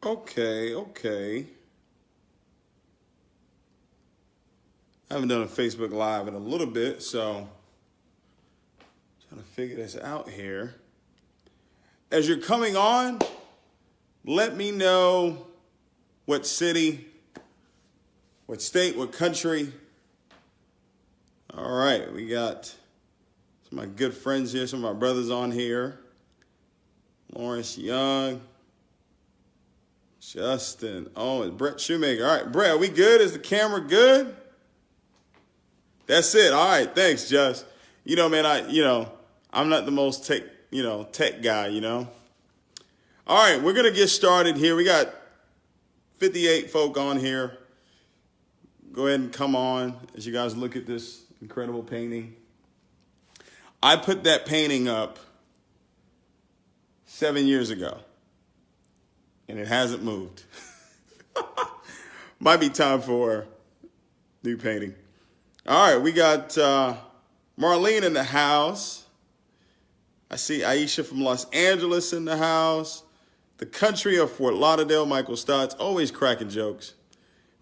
Okay. I haven't done a Facebook Live in a little bit, so trying to figure this out here. As you're coming on, let me know what city, what state, what country. All right, we got some of my good friends here, some of my brothers on here. Lawrence Young, Justin, and Brett Shoemaker. All right, Brett, are we good? Is the camera good? That's it. All right, thanks, Just. Man, I'm not the most tech guy, All right, we're going to get started here. We got 58 folk on here. Go ahead and come on as you guys look at this incredible painting. I put that painting up 7 years ago, and it hasn't moved. Might be time for new painting. All right, we got Marlene in the house. I see Aisha from Los Angeles in the house. The country of Fort Lauderdale, Michael Stotts, always cracking jokes.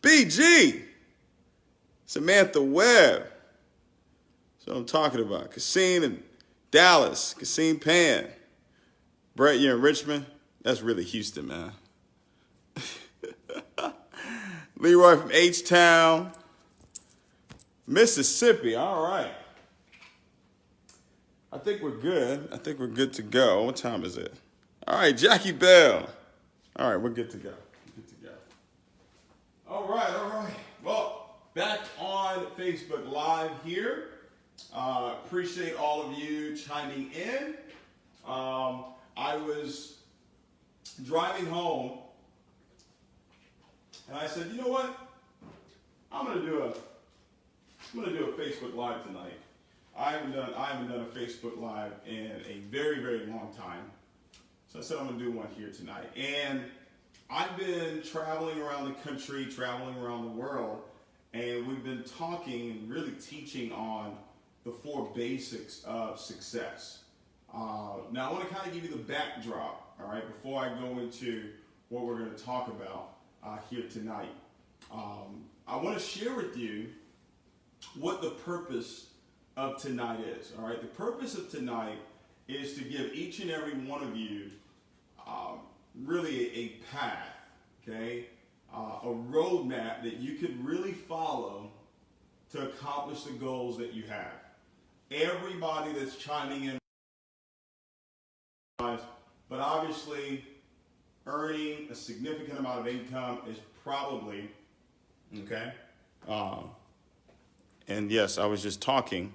BG, Samantha Webb. That's what I'm talking about. Cassine in Dallas, Cassine Pan. Brett, you're in Richmond? That's really Houston, man. Leroy from H-Town. Mississippi, all right. I think we're good. I think we're good to go. What time is it? All right, Jackie Bell. All right, we're good to go. All right. Well, back on Facebook Live here. Appreciate all of you chiming in. I was driving home, and I said, you know what? I'm gonna do a Facebook Live tonight. I haven't done a Facebook Live in a very, very long time. So I said I'm gonna do one here tonight. And I've been traveling around the country, traveling around the world, and we've been talking and really teaching on the 4 basics of success. Now I want to kind of give you the backdrop, all right, before I go into what we're going to talk about here tonight. I want to share with you what the purpose of tonight is, all right? The purpose of tonight is to give each and every one of you really a path, okay? A roadmap that you could really follow to accomplish the goals that you have. Everybody that's chiming in, but obviously earning a significant amount of income is probably, okay? And yes, I was just talking.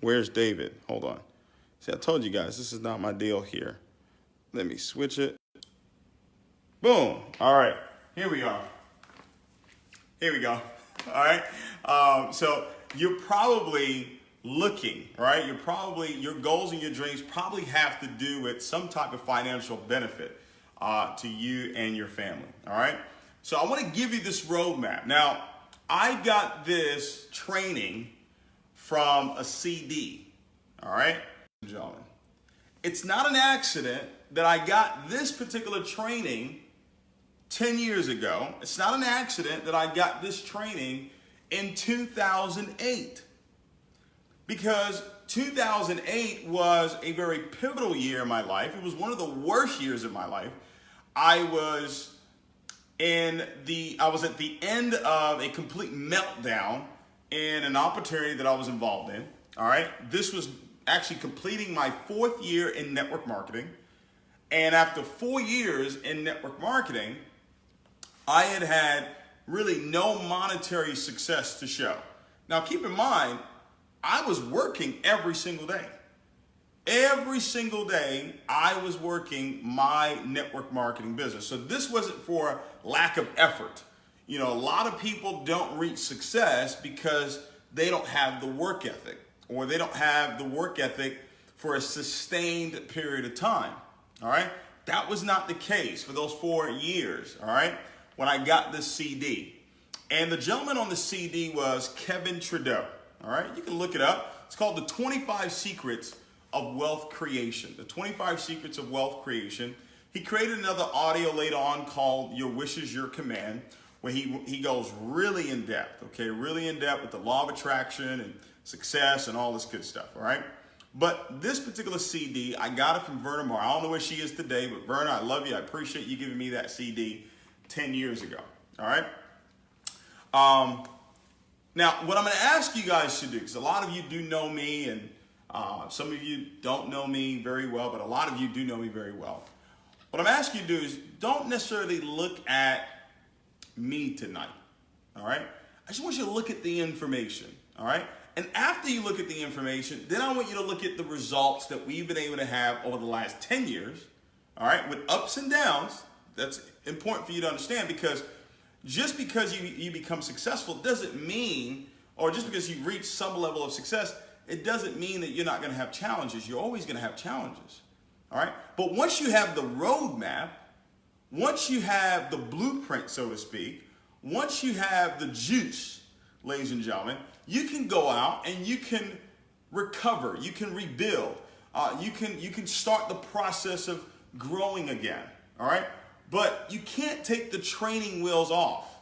Where's David? Hold on. See, I told you guys, this is not my deal here. Let me switch it. Boom. All right. Here we are. Here we go. All right. So you're probably looking, right? Your goals and your dreams probably have to do with some type of financial benefit to you and your family. All right. So I want to give you this roadmap. Now, I got this training from a CD. All right, gentlemen. It's not an accident that I got this particular training 10 years ago. It's not an accident that I got this training in 2008. Because 2008 was a very pivotal year in my life. It was one of the worst years of my life. I was at the end of a complete meltdown in an opportunity that I was involved in. All right. This was actually completing my 4th year in network marketing. And after 4 years in network marketing, I had really no monetary success to show. Now, keep in mind, I was working every single day. Every single day, I was working my network marketing business. So this wasn't for lack of effort. A lot of people don't reach success because they don't have the work ethic, or they don't have the work ethic for a sustained period of time. All right. That was not the case for those 4 years. All right. When I got this CD, and the gentleman on the CD was Kevin Trudeau. All right. You can look it up. It's called The 25 Secrets of Wealth Creation. The 25 Secrets of Wealth Creation. He created another audio later on called Your Wish is Your Command, where he goes really in depth, okay? Really in depth with the law of attraction and success and all this good stuff, all right? But this particular CD, I got it from Verna Moore. I don't know where she is today, but Verna, I love you. I appreciate you giving me that CD 10 years ago, all right? Now, what I'm going to ask you guys to do, because a lot of you do know me, and some of you don't know me very well, but a lot of you do know me very well. What I'm asking you to do is don't necessarily look at me tonight, all right? I just want you to look at the information, all right? And after you look at the information, then I want you to look at the results that we've been able to have over the last 10 years, all right, with ups and downs. That's important for you to understand, because just because you become successful doesn't mean, or just because you reach some level of success, it doesn't mean that you're not going to have challenges. You're always going to have challenges, all right? But once you have the roadmap, once you have the blueprint, so to speak, once you have the juice, ladies and gentlemen, you can go out and you can recover, you can rebuild, you can start the process of growing again, all right? But you can't take the training wheels off.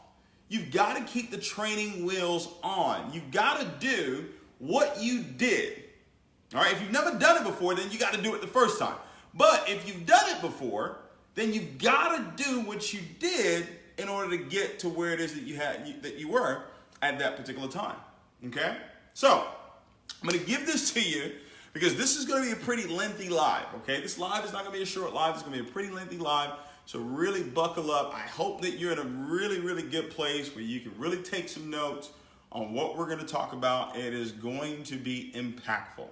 You've got to keep the training wheels on. You've got to do what you did, all right? If you've never done it before, then you got to do it the first time. But if you've done it before, then you've got to do what you did in order to get to where it is that you were at that particular time, okay? So I'm going to give this to you because this is going to be a pretty lengthy live, okay? This live is not going to be a short live. It's going to be a pretty lengthy live, so really buckle up. I hope that you're in a really, really good place where you can really take some notes on what we're going to talk about. It is going to be impactful,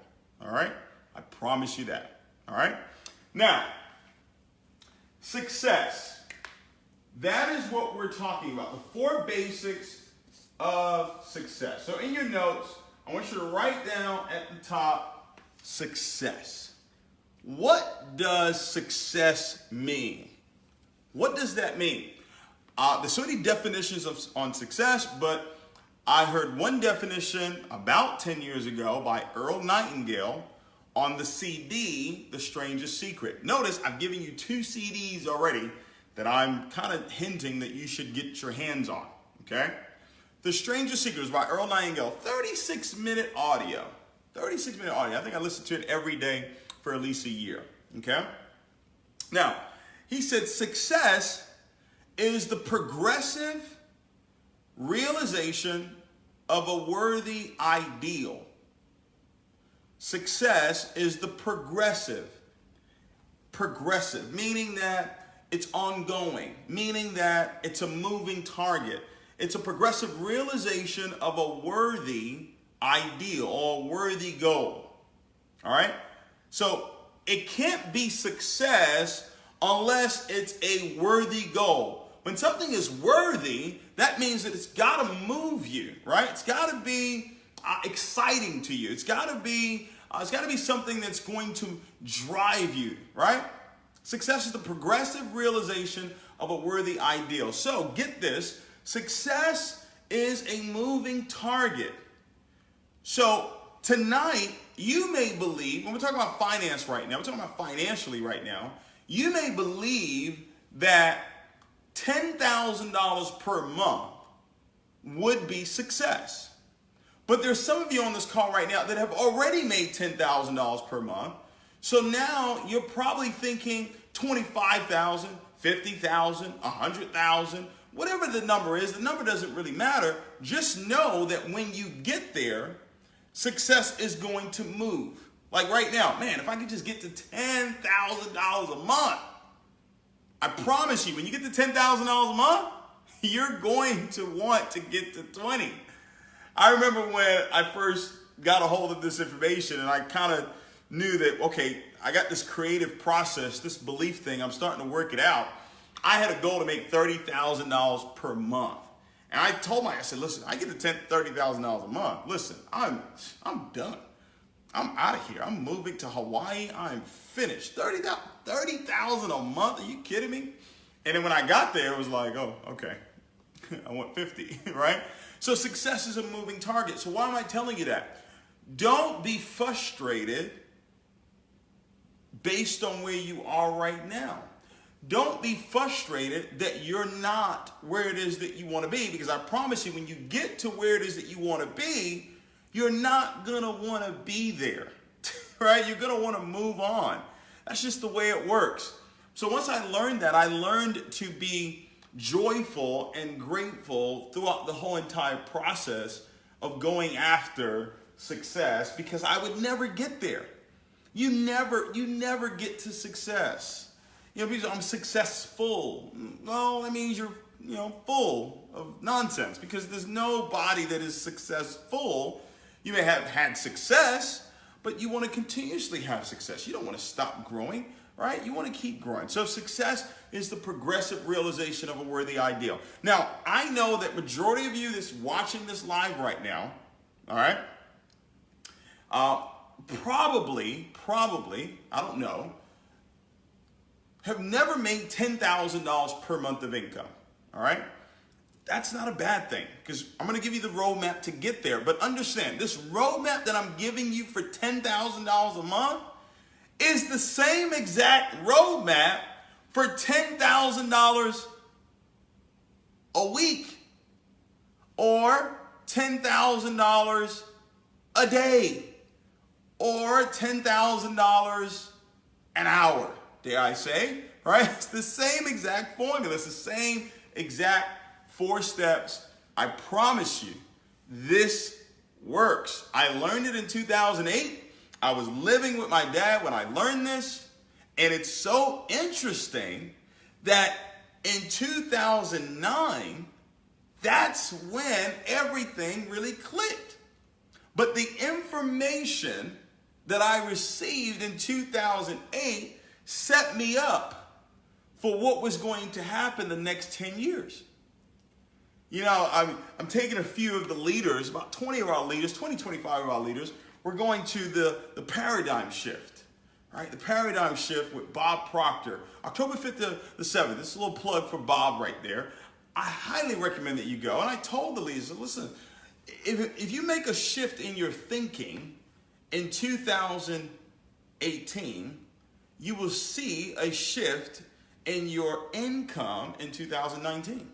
all right? I promise you that, all right? Now, success. That is what we're talking about, the 4 basics of success. So in your notes, I want you to write down at the top, success. What does success mean? What does that mean? There's so many definitions on success, but I heard one definition about 10 years ago by Earl Nightingale on the CD, The Strangest Secret. Notice I've given you 2 CDs already that I'm kind of hinting that you should get your hands on, okay? The Strangest Secret is by Earl Nightingale, 36-minute audio. 36-minute audio. I think I listen to it every day for at least a year, okay? Now, he said success is the progressive realization of a worthy ideal. Success is the progressive, meaning that it's ongoing, meaning that it's a moving target. It's a progressive realization of a worthy ideal or a worthy goal, all right? So it can't be success unless it's a worthy goal. When something is worthy, that means that it's got to move you, right? It's got to be exciting to you. It's got to be something that's going to drive you, right? Success is the progressive realization of a worthy ideal. So get this, success is a moving target. So tonight, you may believe, when we're talking about finance right now, we're talking about financially right now, you may believe that $10,000 per month would be success. But there's some of you on this call right now that have already made $10,000 per month. So now you're probably thinking 25,000, 50,000, 100,000, whatever the number is. The number doesn't really matter. Just know that when you get there, success is going to move. Like right now, man, if I could just get to $10,000 a month, I promise you, when you get to $10,000 a month, you're going to want to get to 20. I remember when I first got a hold of this information and I kind of knew that, okay, I got this creative process, this belief thing, I'm starting to work it out. I had a goal to make $30,000 per month. And I told I said, listen, I get to $30,000 a month. Listen, I'm done. I'm out of here. I'm moving to Hawaii. I'm finished. $30,000 a month? Are you kidding me? And then when I got there, it was like, oh, okay. I want 50, right? So success is a moving target. So why am I telling you that? Don't be frustrated based on where you are right now. don't be frustrated that you're not where it is that you want to be, because I promise you, when you get to where it is that you want to be, you're not going to want to be there, right? You're going to want to move on. That's just the way it works. So once I learned that, I learned to be joyful and grateful throughout the whole entire process of going after success, because I would never get there. You never get to success. You know, people say, I'm successful. Well, that means you're, full of nonsense, because there's nobody that is successful. You may have had success, but you want to continuously have success. You don't want to stop growing, right? You want to keep growing. So success is the progressive realization of a worthy ideal. Now, I know that majority of you that's watching this live right now, all right, probably, I don't know, have never made $10,000 per month of income, all right? That's not a bad thing, because I'm going to give you the roadmap to get there. But understand, this roadmap that I'm giving you for $10,000 a month is the same exact roadmap for $10,000 a week or $10,000 a day or $10,000 an hour, dare I say, right? It's the same exact formula. It's the same exact 4 steps. I promise you, this works. I learned it in 2008. I was living with my dad when I learned this, and it's so interesting that in 2009, that's when everything really clicked. But the information that I received in 2008 set me up for what was going to happen the next 10 years. I'm taking a few of the leaders, about 20 of our leaders, 25 of our leaders. We're going to the paradigm shift, right? The paradigm shift with Bob Proctor, October 5th to the 7th. This is a little plug for Bob right there. I highly recommend that you go. And I told the leaders, listen, if you make a shift in your thinking in 2018, you will see a shift in your income in 2019.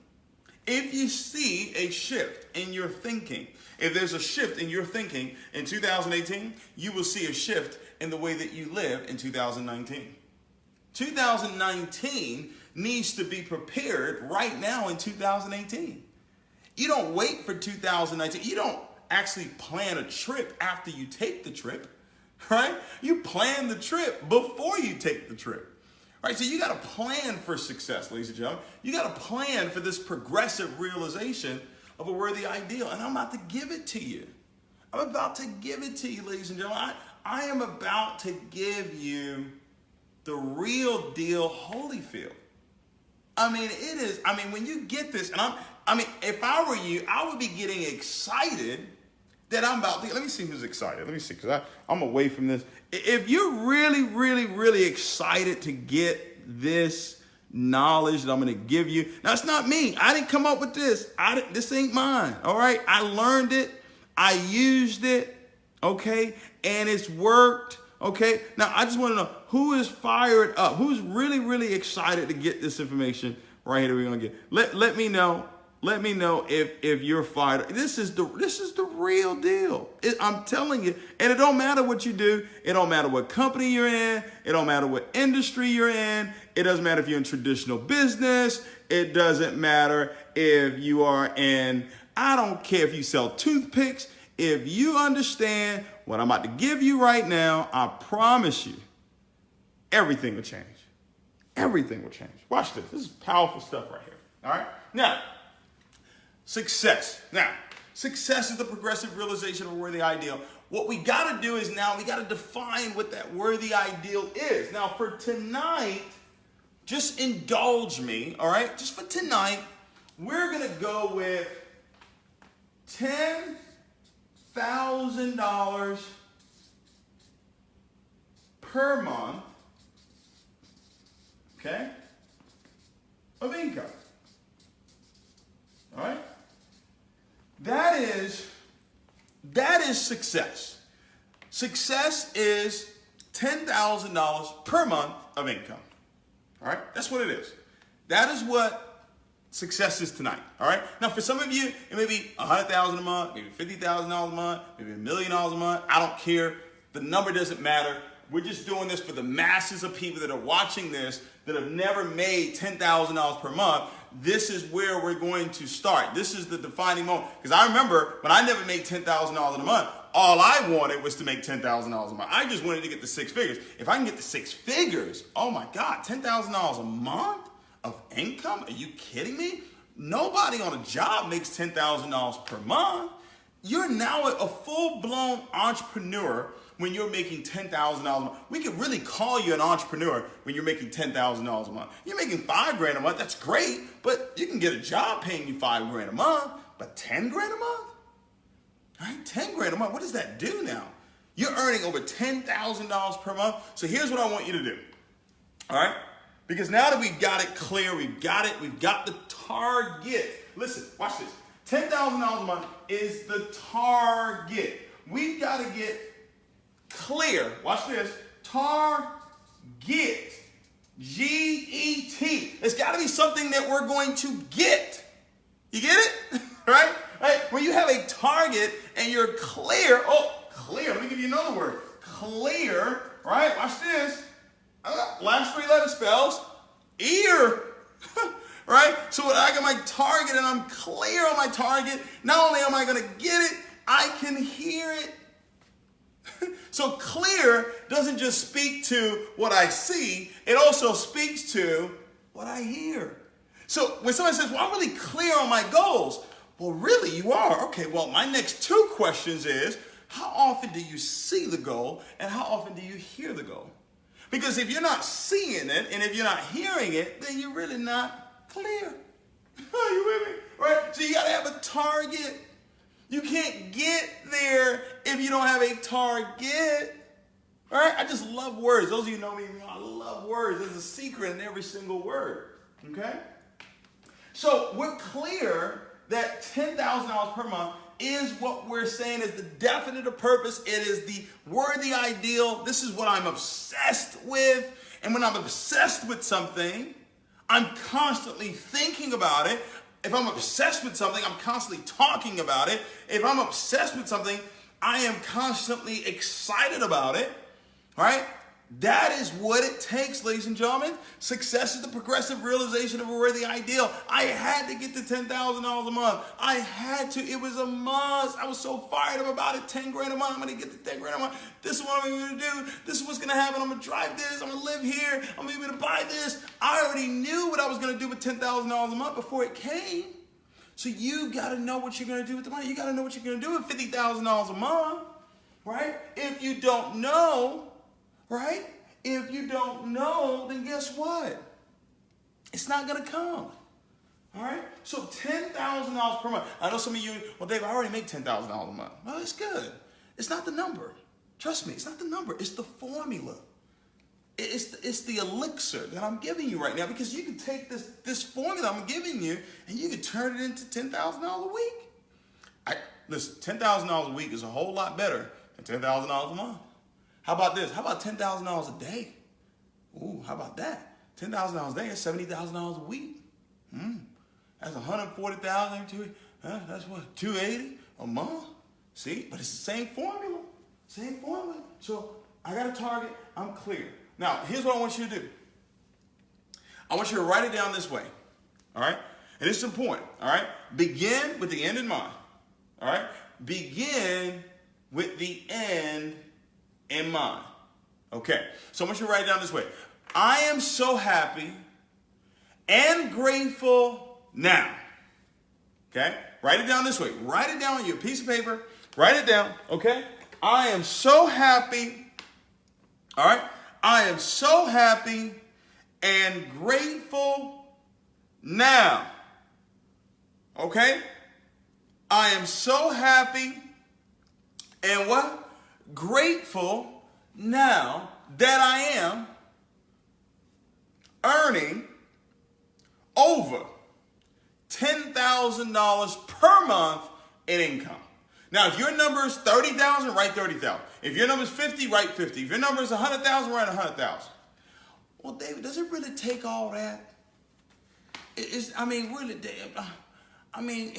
If you see a shift in your thinking, if there's a shift in your thinking in 2018, you will see a shift in the way that you live in 2019. 2019 needs to be prepared right now in 2018. You don't wait for 2019. You don't actually plan a trip after you take the trip, right? You plan the trip before you take the trip. Right, so you got to plan for success, ladies and gentlemen. You got to plan for this progressive realization of a worthy ideal. And I'm about to give it to you. I'm about to give it to you, ladies and gentlemen. I am about to give you the real deal Holyfield. When you get this, and if I were you, I would be getting excited that I'm about to, let me see who's excited. Let me see, because I'm away from this. If you're really, really, really excited to get this knowledge that I'm going to give you. Now, it's not me. I didn't come up with this. This ain't mine, all right? I learned it. I used it, okay? And it's worked, okay? Now, I just want to know who is fired up, who's really, really excited to get this information right here that we're going to get. Let me know. Let me know if you're fired up. This is the real deal. I'm telling you. And it don't matter what you do. It don't matter what company you're in. It don't matter what industry you're in. It doesn't matter if you're in traditional business. It doesn't matter if you are in, I don't care if you sell toothpicks. If you understand what I'm about to give you right now, I promise you, everything will change. Everything will change. Watch this. This is powerful stuff right here. All right? Now, success. Now, success is the progressive realization of a worthy ideal. What we got to do is now we got to define what that worthy ideal is. Now, for tonight, just indulge me, all right? Just for tonight, we're going to go with $10,000 per month, okay, of income. All right? That is success. Success is $10,000 per month of income. All right? That's what it is. That is what success is tonight. All right? Now, for some of you, it may be $100,000 a month, maybe $50,000 a month, maybe $1 million a month. I don't care. The number doesn't matter. We're just doing this for the masses of people that are watching this that have never made $10,000 per month. This is where we're going to start. This is the defining moment. Because I remember when I never made $10,000 in a month, all I wanted was to make $10,000 a month. I just wanted to get to 6 figures. If I can get to 6 figures, oh my God, $10,000 a month of income? Are you kidding me? Nobody on a job makes $10,000 per month. You're now a full-blown entrepreneur when you're making $10,000 a month. We could really call you an entrepreneur when you're making $10,000 a month. You're making $5,000 a month, that's great, but you can get a job paying you $5,000 a month, but $10,000 a month? All right, $10,000 a month, what does that do now? You're earning over $10,000 per month. So here's what I want you to do, all right? Because now that we've got it clear, we've got the target. Listen, watch this. $10,000 a month is the target. We've got to get clear. Watch this. Target. G-E-T. It's got to be something that we're going to get. You get it? Right? When you have a target and you're clear. Oh, clear. Let me give you another word. Clear. Right? Watch this. Last 3 letter spells ear. Right? So when I got my target and I'm clear on my target, not only am I going to get it, I can hear it. So clear doesn't just speak to what I see, it also speaks to what I hear. So when somebody says, well, I'm really clear on my goals. Well, really, you are. Okay, well, my next 2 questions is, how often do you see the goal and how often do you hear the goal? Because if you're not seeing it and if you're not hearing it, then you're really not clear. Are you with me? Right? So you got to have a target. You can't get there if you don't have a target. All right? I just love words. Those of you who know me, I love words. There's a secret in every single word. Okay? So we're clear that $10,000 per month is what we're saying is the definitive purpose. It is the worthy ideal. This is what I'm obsessed with. And when I'm obsessed with something, I'm constantly thinking about it. If I'm obsessed with something, I'm constantly talking about it. If I'm obsessed with something, I am constantly excited about it, right? That is what it takes, ladies and gentlemen. Success is the progressive realization of a worthy ideal. I had to get to $10,000 a month. I had to. It was a must. I was so fired up about it. $10,000 a month. I'm going to get to $10,000 a month. This is what I'm going to do. This is what's going to happen. I'm going to drive this. I'm going to live here. I'm going to be able to buy this. I already knew what I was going to do with $10,000 a month before it came. So you've got to know what you're going to do with the money. You got to know what you're going to do with $50,000 a month, right? If you don't know, right? If you don't know, then guess what? It's not going to come. All right? So $10,000 per month. I know some of you, well, Dave, I already make $10,000 a month. Well, that's good. It's not the number. Trust me, it's not the number. It's the formula. It's the elixir that I'm giving you right now, because you can take this formula I'm giving you and you can turn it into $10,000 a week. Listen, $10,000 a week is a whole lot better than $10,000 a month. How about this? How about $10,000 a day? Ooh, how about that? $10,000 a day is $70,000 a week. That's $140,000. That's what, $280 a month? See, but it's the same formula. Same formula. So I got a target. I'm clear. Now, here's what I want you to do. I want you to write it down this way. All right? And it's important. All right? Begin with the end in mind. All right? Begin with the end in mind. Okay, so I want you to write it down this way. I am so happy and grateful now. Okay, write it down this way. Write it down on your piece of paper. Write it down, okay? I am so happy. All right, I am so happy and grateful now. Okay, I am so happy and what? Grateful now that I am earning over $10,000 per month in income. Now, if your number is 30,000, write 30,000. If your number is 50, write 50. If your number is 100,000, write 100,000. Well, David, does it really take all that? I mean, really, I mean,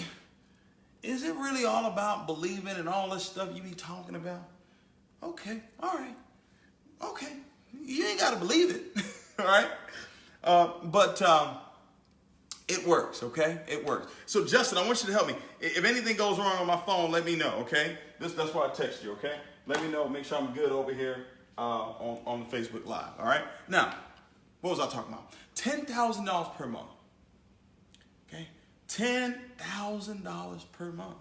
is it really all about believing and all this stuff you be talking about? Okay, all right. Okay, you ain't got to believe it, all right? But it works, okay? It works. So, Justin, I want you to help me. If anything goes wrong on my phone, let me know, okay? That's why I text you, okay? Let me know. Make sure I'm good over here on the Facebook Live, all right? Now, what was I talking about? $10,000 per month, okay? $10,000 per month.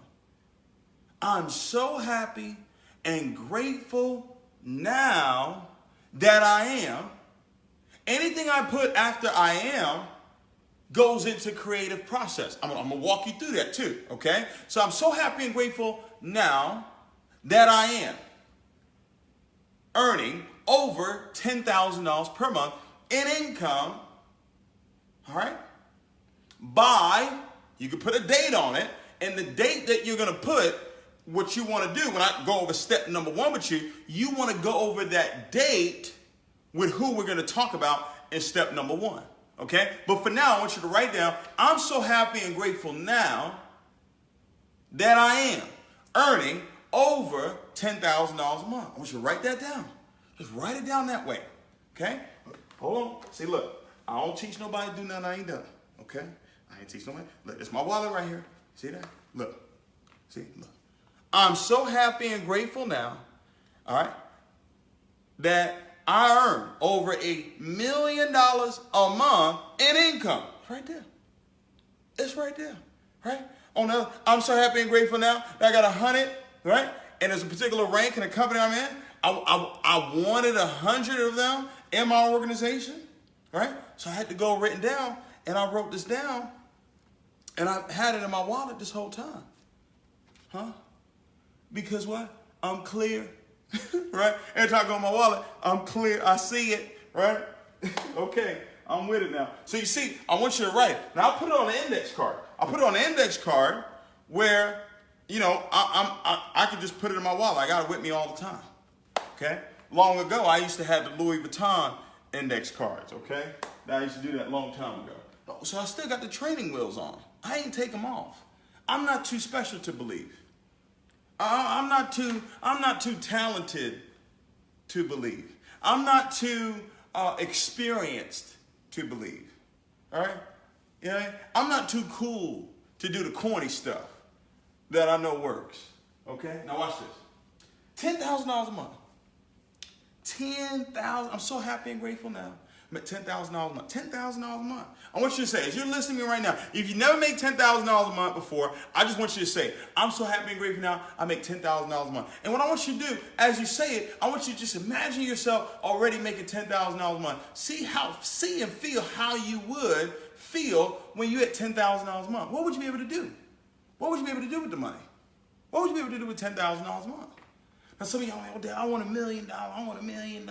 I'm so happy and grateful now that I am. Anything I put after I am goes into creative process. I'm gonna walk you through that too, okay? So I'm so happy and grateful now that I am earning over $10,000 per month in income, all right? You can put a date on it, and the date that you're gonna put, what you wanna do, when I go over step number 1 with you, you wanna go over that date with who we're gonna talk about in step number 1, okay? But for now, I want you to write down, I'm so happy and grateful now that I am earning over $10,000 a month. I want you to write that down. Just write it down that way, okay? Hold on. See, look, I don't teach nobody to do nothing I ain't done, okay? I ain't teach nobody. Look, it's my wallet right here. See that? Look. See? Look. I'm so happy and grateful now, all right, that I earn over $1 million a month in income. It's right there. It's right there, right? I'm so happy and grateful now that I got 100, right? And there's a particular rank in the company I'm in. I wanted 100 of them in my organization, right? So I had to go written down, and I wrote this down, and I had it in my wallet this whole time. Huh? Because what? I'm clear, right? Every time I go in my wallet, I'm clear. I see it, right? Okay, I'm with it now. So you see, I want you to write it. Now I'll put it on the index card. I'll put it on the index card where, you know, I can just put it in my wallet. I got it with me all the time, okay? Long ago, I used to have the Louis Vuitton index cards, okay? I used to do that a long time ago. So I still got the training wheels on. I ain't take them off. I'm not too special to believe. I'm not too talented to believe. I'm not too experienced to believe. All right? Yeah, I'm not too cool to do the corny stuff that I know works. Okay? Now watch this. $10,000 a month. $10,000. I'm so happy and grateful now. I'm at $10,000 a month. $10,000 a month. I want you to say, as you're listening to me right now, if you never made $10,000 a month before, I just want you to say, I'm so happy and grateful now, I make $10,000 a month. And what I want you to do, as you say it, I want you to just imagine yourself already making $10,000 a month. See and feel how you would feel when you had $10,000 a month. What would you be able to do? What would you be able to do with the money? What would you be able to do with $10,000 a month? Now some of y'all are like, well, I want $1 million. I want $1 million.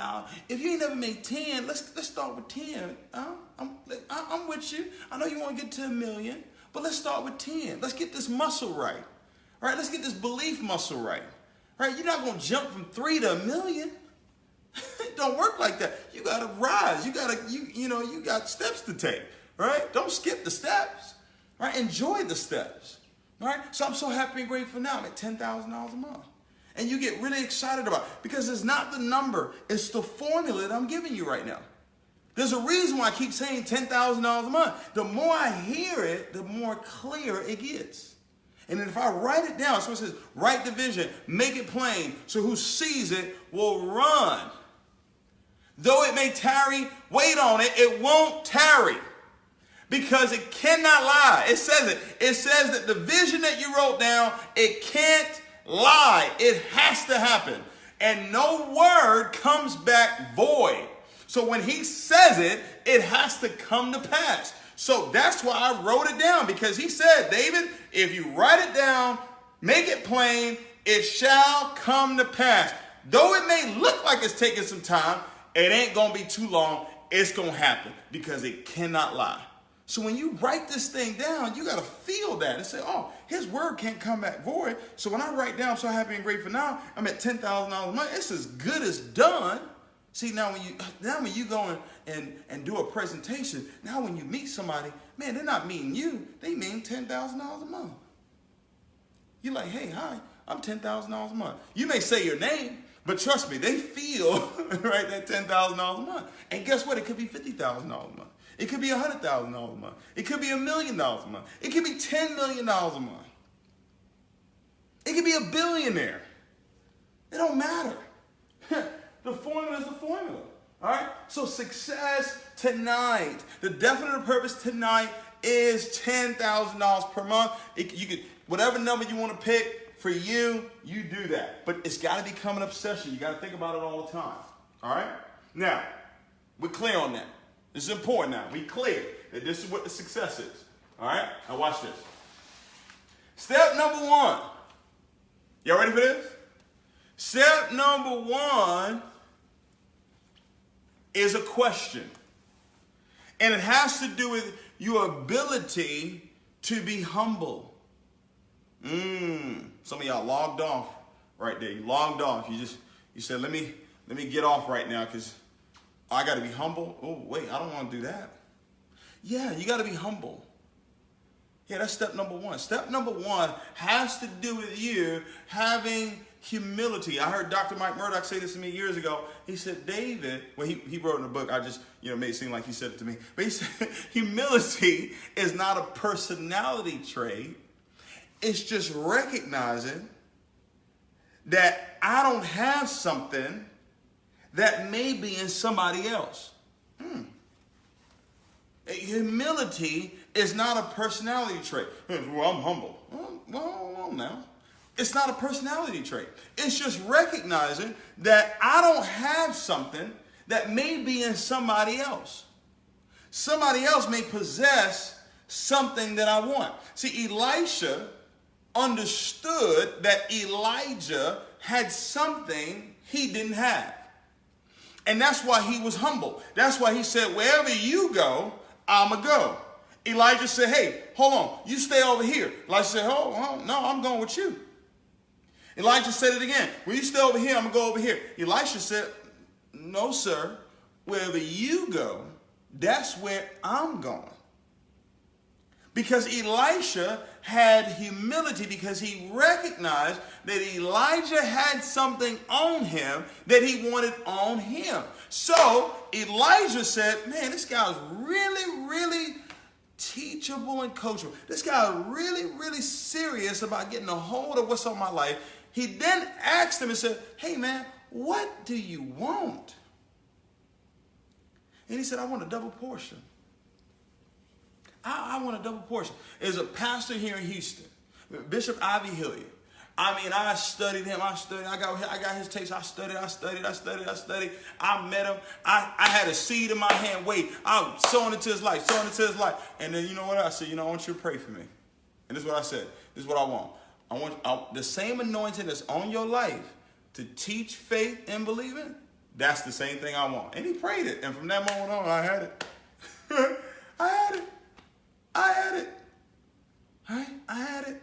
If you ain't never made 10, let's start with 10. I'm with you. I know you want to get to $1 million, but let's start with 10. Let's get this muscle right. All right, let's get this belief muscle right. All right, you're not going to jump from 3 to $1 million. It don't work like that. You got to rise. You got steps to take. Right? Don't skip the steps. Right? Enjoy the steps. All right? So I'm so happy and grateful now. I'm at $10,000 a month. And you get really excited about it because it's not the number, it's the formula that I'm giving you right now. There's a reason why I keep saying $10,000 a month. The more I hear it, the more clear it gets. And then if I write it down, so it says, write the vision, make it plain, so who sees it will run. Though it may tarry, wait on it, it won't tarry. Because it cannot lie. It says it. It says that the vision that you wrote down, it can't lie. It has to happen. And no word comes back void. So when he says it, it has to come to pass. So that's why I wrote it down, because he said, David, if you write it down, make it plain, it shall come to pass. Though it may look like it's taking some time, it ain't going to be too long. It's going to happen because it cannot lie. So when you write this thing down, you got to feel that and say, oh, his word can't come back void. So when I write down, I'm so happy and grateful now, I'm at $10,000 a month. It's as good as done. See, now when you go and do a presentation, now when you meet somebody, man, they're not meeting you. They mean $10,000 a month. You're like, hey, hi, I'm $10,000 a month. You may say your name, but trust me, they feel, right, that $10,000 a month. And guess what? It could be $50,000 a month. It could be $100,000 a month. It could be $1 million a month. It could be $10 million a month. It could be a billionaire. It don't matter. The formula is the formula. All right? So success tonight, the definite purpose tonight is $10,000 per month. You could, whatever number you want to pick for you, you do that. But it's got to become an obsession. You got to think about it all the time. All right? Now, we're clear on that. This is important now. We clear that this is what the success is. All right? Now watch this. Step number one. Y'all ready for this? Step number one is a question. And it has to do with your ability to be humble. Some of y'all logged off right there. You logged off. You said, let me get off right now because I got to be humble. Oh, wait, I don't want to do that. Yeah, you got to be humble. Yeah, that's step number one. Step number one has to do with you having humility. I heard Dr. Mike Murdoch say this to me years ago. He said, David, well, he wrote in a book, I just, made it seem like he said it to me. But he said, humility is not a personality trait. It's just recognizing that I don't have something that may be in somebody else. Humility is not a personality trait. Well, I'm humble. Well, now. It's not a personality trait. It's just recognizing that I don't have something that may be in somebody else. Somebody else may possess something that I want. See, Elisha understood that Elijah had something he didn't have. And that's why he was humble. That's why he said, wherever you go, I'm going to go. Elijah said, hey, hold on. You stay over here. Elijah said, oh, no, I'm going with you. Elijah said it again. When you stay over here, I'm going to go over here. Elisha said, no, sir. Wherever you go, that's where I'm going. Because Elisha had humility because he recognized that Elijah had something on him that he wanted on him. So Elijah said, man, this guy's really, really teachable and coachable. This guy is really, really serious about getting a hold of what's on my life. He then asked him and said, hey, man, what do you want? And he said, I want a double portion. I want a double portion. There's a pastor here in Houston, Bishop Ivy Hilliard. I mean, I studied him. I got his tapes. I studied. I met him. I had a seed in my hand. Wait, I'm sowing into his life, And then you know what I said? I want you to pray for me. And this is what I said. This is what I want. I want the same anointing that's on your life to teach faith and believing. That's the same thing I want. And he prayed it. And from that moment on, I had it. I had it. All right? I had it.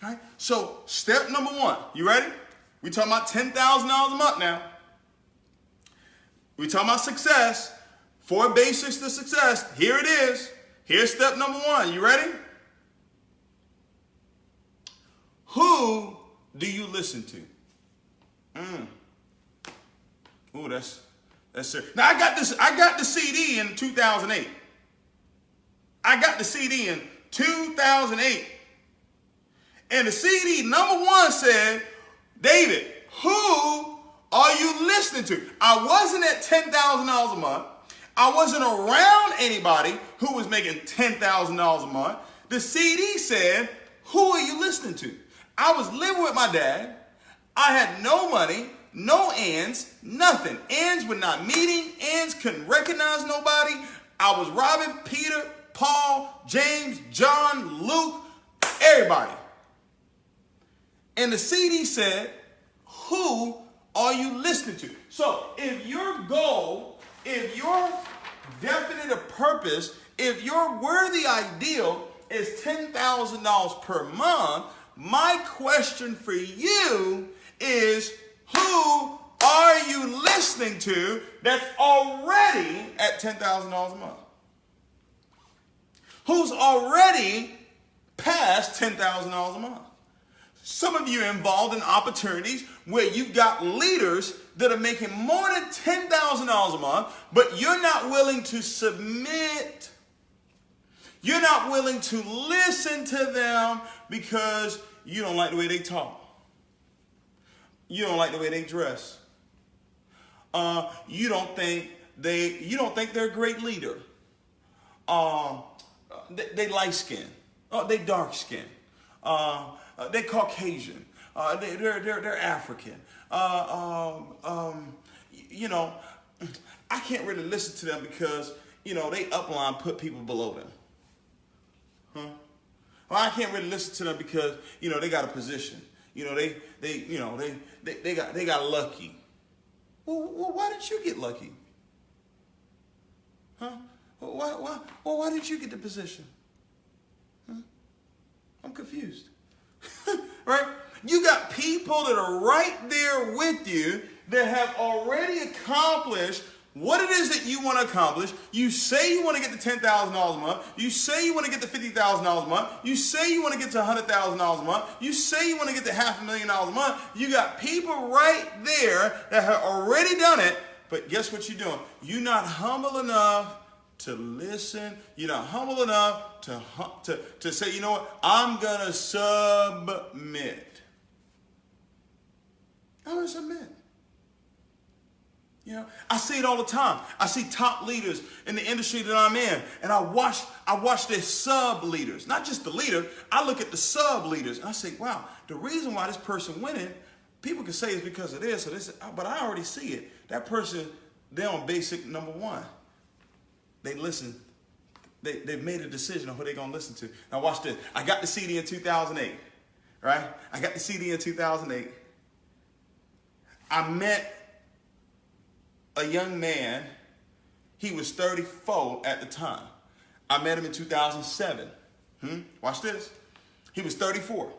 All right? So step number one. You ready? We're talking about $10,000 a month now. We're talking about success. 4 basics to success. Here it is. Here's step number one. You ready? Who do you listen to? Ooh, that's serious. Now I got the CD in 2008. I got the CD in 2008. And the CD number one said, David, who are you listening to? I wasn't at $10,000 a month. I wasn't around anybody who was making $10,000 a month. The CD said, who are you listening to? I was living with my dad. I had no money, no ends, nothing. Ends were not meeting. Ends couldn't recognize nobody. I was robbing Peter, Paul, James, John, Luke, everybody. And the CD said, who are you listening to? So if your goal, if your definite purpose, if your worthy ideal is $10,000 per month, my question for you is, who are you listening to that's already at $10,000 a month? Who's already past $10,000 a month? Some of you are involved in opportunities where you've got leaders that are making more than $10,000 a month, but you're not willing to submit. You're not willing to listen to them because you don't like the way they talk. You don't like the way they dress. You don't think they're a great leader. They light skin. They dark skin. They Caucasian. They're African. You know, I can't really listen to them because, you know, they upline put people below them. Huh? Well, I can't really listen to them because, you know, they got a position. You know, they got lucky. Well, why didn't you get lucky? Huh? Why didn't you get the position? Huh? I'm confused. Right? You got people that are right there with you that have already accomplished what it is that you want to accomplish. You say you want to get to $10,000 a month. You say you want to get to $50,000 a month. You say you want to get to $100,000 a month. You say you want to get to $500,000 a month. You got people right there that have already done it. But guess what you're doing? You're not humble enough to listen. You're not humble enough to say, you know what? I'm going to submit. I'm going to submit. You know, I see it all the time. I see top leaders in the industry that I'm in, and I watch their sub leaders, not just the leader. I look at the sub leaders, and I say, wow, the reason why this person winning, people can say it's because of this or this, but I already see it. That person, they're on basic number one. They listen. They've made a decision on who they're going to listen to. Now watch this. I got the CD in 2008, right? I got the CD in 2008. I met a young man. He was 34 at the time. I met him in 2007. Watch this. He was 34.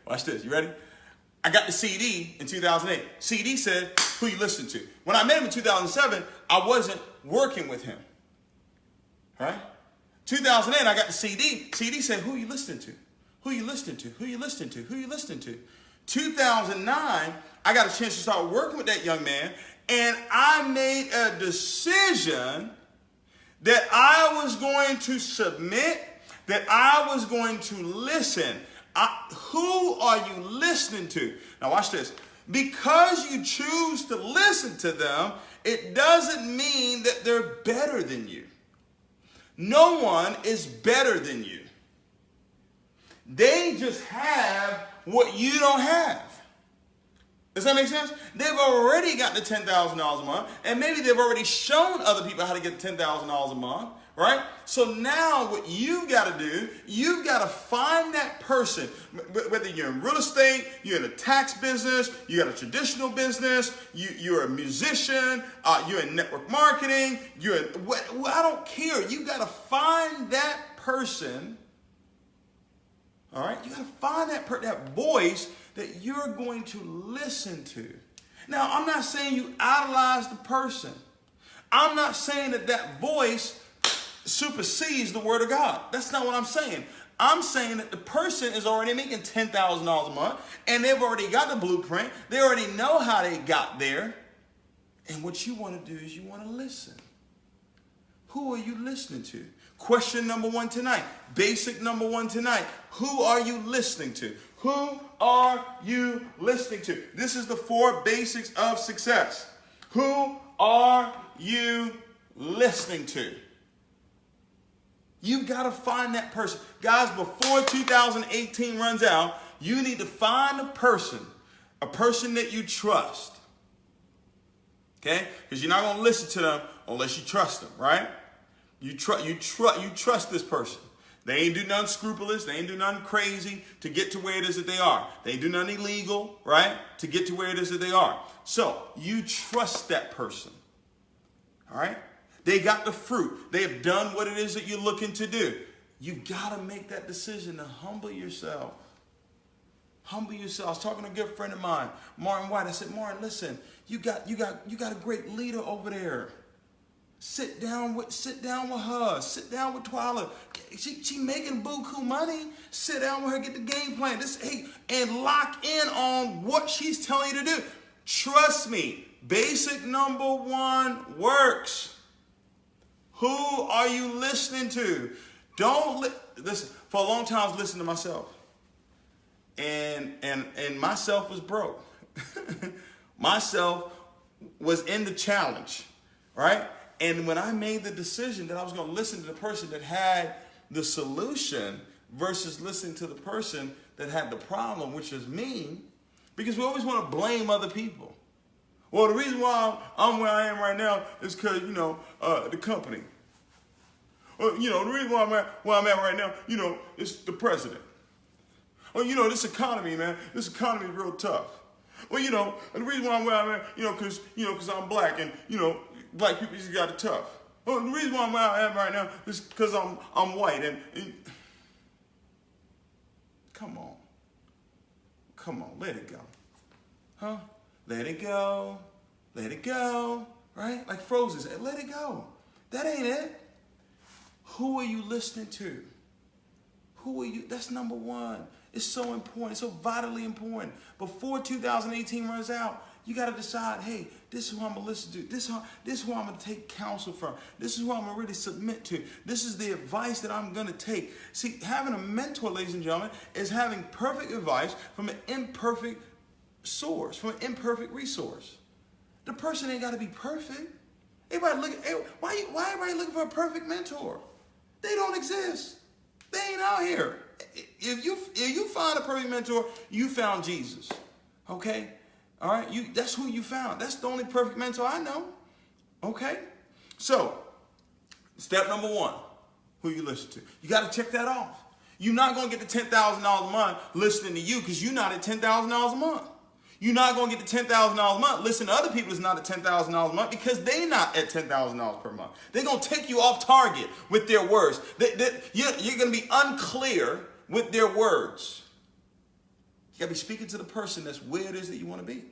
Watch this. You ready? I got the CD in 2008. CD said, who you listen to. When I met him in 2007, I wasn't working with him. Right? 2008, I got the CD. CD said, who you listening to? Who you listening to? Who you listening to? Who you listening to? 2009, I got a chance to start working with that young man, and I made a decision that I was going to submit, that I was going to listen. Who are you listening to? Now watch this. Because you choose to listen to them, it doesn't mean that they're better than you. No one is better than you. They just have what you don't have. Does that make sense? They've already got the $10,000 a month, and maybe they've already shown other people how to get $10,000 a month, right? So now what you've got to do, you've got to find that person, whether you're in real estate, you're in a tax business, you got a traditional business, you're a musician, you're in network marketing, I don't care. You got to find that person. All right, you got to find that voice that you're going to listen to. Now, I'm not saying you idolize the person. I'm not saying that voice supersedes the word of God. That's not what I'm saying. I'm saying that the person is already making $10,000 a month, and they've already got the blueprint. They already know how they got there. And what you want to do is you want to listen. Who are you listening to? Question number one tonight. Basic number one tonight. Who are you listening to? Who are you listening to? This is the 4 basics of success. Who are you listening to? You've got to find that person. Guys, before 2018 runs out, you need to find a person that you trust. Okay? Because you're not going to listen to them unless you trust them, right? You trust this person. They ain't do nothing scrupulous. They ain't do nothing crazy to get to where it is that they are. They ain't do nothing illegal, right, to get to where it is that they are. So you trust that person. All right? They got the fruit. They have done what it is that you're looking to do. You've got to make that decision to humble yourself. Humble yourself. I was talking to a good friend of mine, Martin White. I said, Martin, listen, you got a great leader over there. Sit down with her. Sit down with Twyla. She making buku money. Sit down with her. Get the game plan. And lock in on what she's telling you to do. Trust me. Basic number one works. Who are you listening to? Listen. For a long time, I was listening to myself, and myself was broke. Myself was in the challenge, right? And when I made the decision that I was going to listen to the person that had the solution versus listening to the person that had the problem, which is me, because we always want to blame other people. Well, the reason why I'm where I am right now is because, the company. Or, the reason why I'm at right now, it's the president. Or, this economy, man, this economy is real tough. Well, and the reason why I'm where I'm at, because I'm black and, black people just got it tough. Well, the reason why I'm where I am right now is because I'm white and come on, let it go. Huh? Let it go, right? Like Frozen said, let it go. That ain't it. Who are you listening to? Who are you? That's number one. It's so important, so vitally important. Before 2018 runs out, you got to decide, hey, this is who I'm going to listen to. This is who I'm going to take counsel from. This is who I'm going to really submit to. This is the advice that I'm going to take. See, having a mentor, ladies and gentlemen, is having perfect advice from an imperfect source, from an imperfect resource. The person ain't got to be perfect. Why everybody looking for a perfect mentor? They don't exist. They ain't out here. If you find a perfect mentor, you found Jesus. Okay? All right? That's who you found. That's the only perfect mentor I know. Okay? So, step number one, who you listen to. You got to check that off. You're not going to get the $10,000 a month listening to you because you're not at $10,000 a month. You're not going to get the $10,000 a month. Listen to other people that's not at $10,000 a month because they're not at $10,000 per month. They're going to take you off target with their words. You're going to be unclear with their words. You got to be speaking to the person that's where it is that you want to be.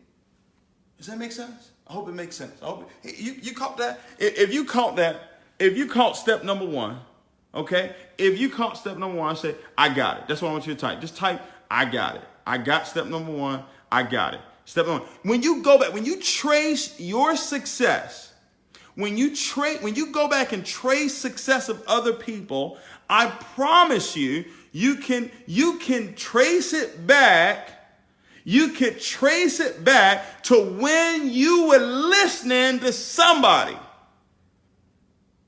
Does that make sense? I hope it makes sense. I hope you caught that. If you caught step number one, okay? If you caught step number one, say, I got it. That's what I want you to type. Just type, I got it. I got step number one. I got it. Step one. When you go back, when you trace your success, when you go back and trace success of other people, I promise you, you can trace it back. You can trace it back to when you were listening to somebody.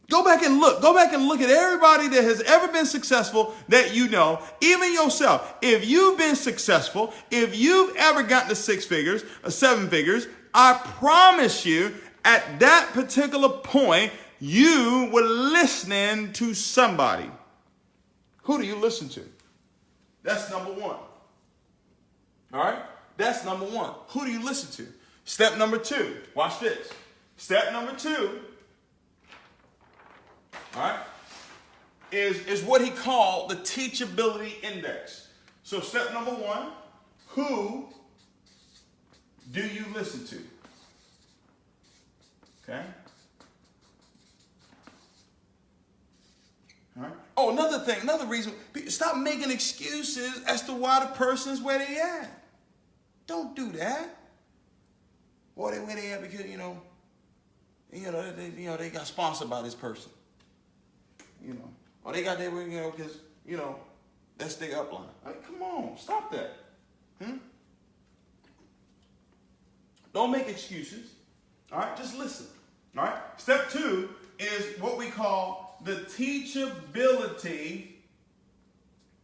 Go back and look. Go back and look at everybody that has ever been successful that you know, even yourself. If you've been successful, if you've ever gotten to 6 figures or 7 figures, I promise you at that particular point, you were listening to somebody. Who do you listen to? That's number one. All right? That's number one. Who do you listen to? Step number 2. Watch this. Step number 2. All right, is what he called the teachability index. So step number 1, who do you listen to? Okay. All right. Oh, another reason, stop making excuses as to why the person's where they at. Don't do that. Well, they where they at because they got sponsored by this person. Or they got their, because, that's their upline. Like, come on, stop that. Don't make excuses. All right, just listen. All right, step 2 is what we call the teachability.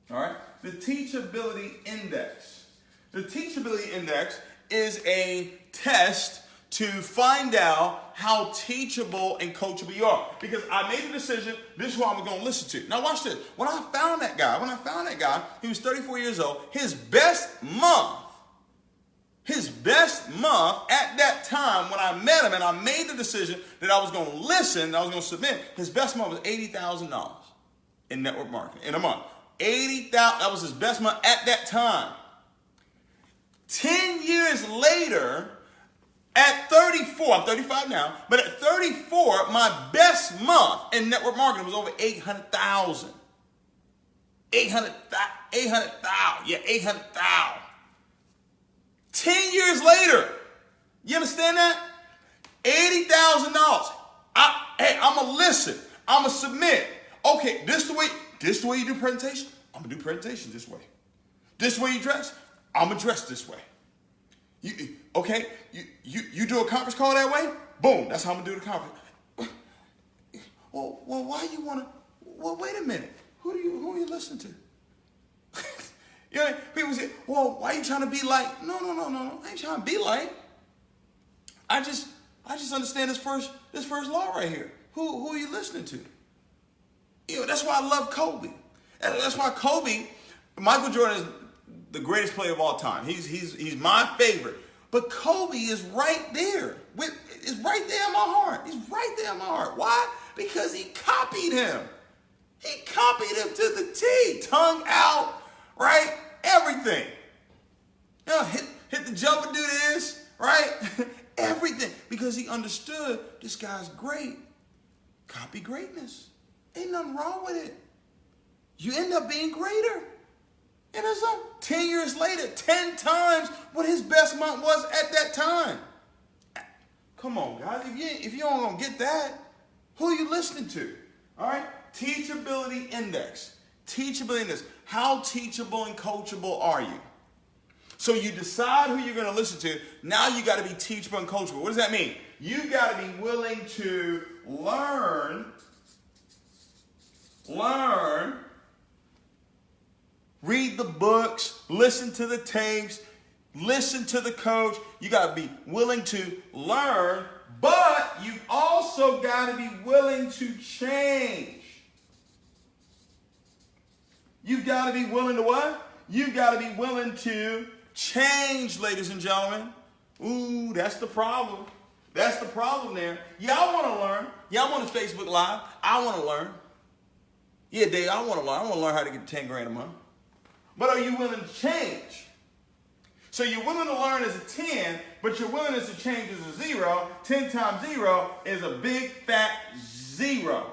All right, the teachability index. The teachability index is a test to find out how teachable and coachable you are. Because I made a decision, this is who I'm going to listen to. Now watch this. When I found that guy, he was 34 years old. His best month at that time when I met him and I made the decision that I was going to listen, I was going to submit, his best month was $80,000 in network marketing in a month. $80,000, that was his best month at that time. 10 years later, at 34, I'm 35 now, but at 34, my best month in network marketing was over 800,000. 800,000, yeah, 800,000. 10 years later, you understand that? $80,000. Hey, I'm going to listen. I'm going to submit. Okay, this the way you do presentation? I'm going to do presentation this way. This way you dress? I'm going to dress this way. You do a conference call that way? Boom, that's how I'm going to do the conference. Well, why you want to, well, wait a minute. Who are you listening to? You know, people say, well, why are you trying to be like? No. I ain't trying to be like. I just understand this first law right here. Who are you listening to? You know, that's why I love Kobe. And that's why Kobe, Michael Jordan is the greatest player of all time. He's my favorite. But Kobe is right there. It's right there in my heart. He's right there in my heart. Why? Because he copied him. He copied him to the T. Tongue out, right? Everything. You know, hit the jump and do this, right? Everything. Because he understood this guy's great. Copy greatness. Ain't nothing wrong with it. You end up being greater. And it's 10 years later, 10 times what his best month was at that time. Come on, guys. If you don't gonna get that, who are you listening to? All right? Teachability index. Teachability index. How teachable and coachable are you? So you decide who you're going to listen to. Now you got to be teachable and coachable. What does that mean? You got to be willing to learn, read the books, listen to the tapes, listen to the coach. You got to be willing to learn, but you also got to be willing to change. You've got to be willing to what? You've got to be willing to change, ladies and gentlemen. Ooh, that's the problem. That's the problem there. Y'all want to learn. Y'all want to Facebook Live. I want to learn. Yeah, Dave, I want to learn. I want to learn how to get 10 grand a month. But are you willing to change? So you're willing to learn as a 10, but your willingness to change is a 0. 10 times 0 is a big fat 0.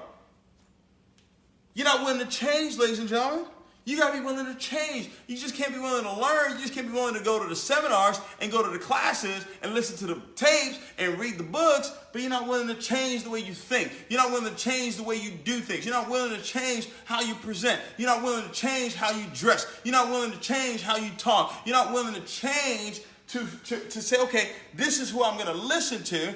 You're not willing to change, ladies and gentlemen. You got to be willing to change. You just can't be willing to learn. You just can't be willing to go to the seminars and go to the classes and listen to the tapes and read the books, but you're not willing to change the way you think. You're not willing to change the way you do things. You're not willing to change how you present. You're not willing to change how you dress. You're not willing to change how you talk. You're not willing to change to say, okay, this is who I'm going to listen to.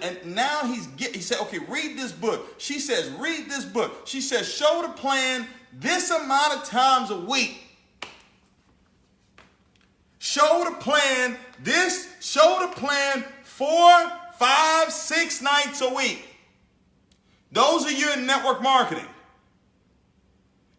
And now he said, okay, read this book. She says, read this book. She says, show the plan this amount of times a week. Show the plan 4, 5, 6 nights a week. Those of you in network marketing.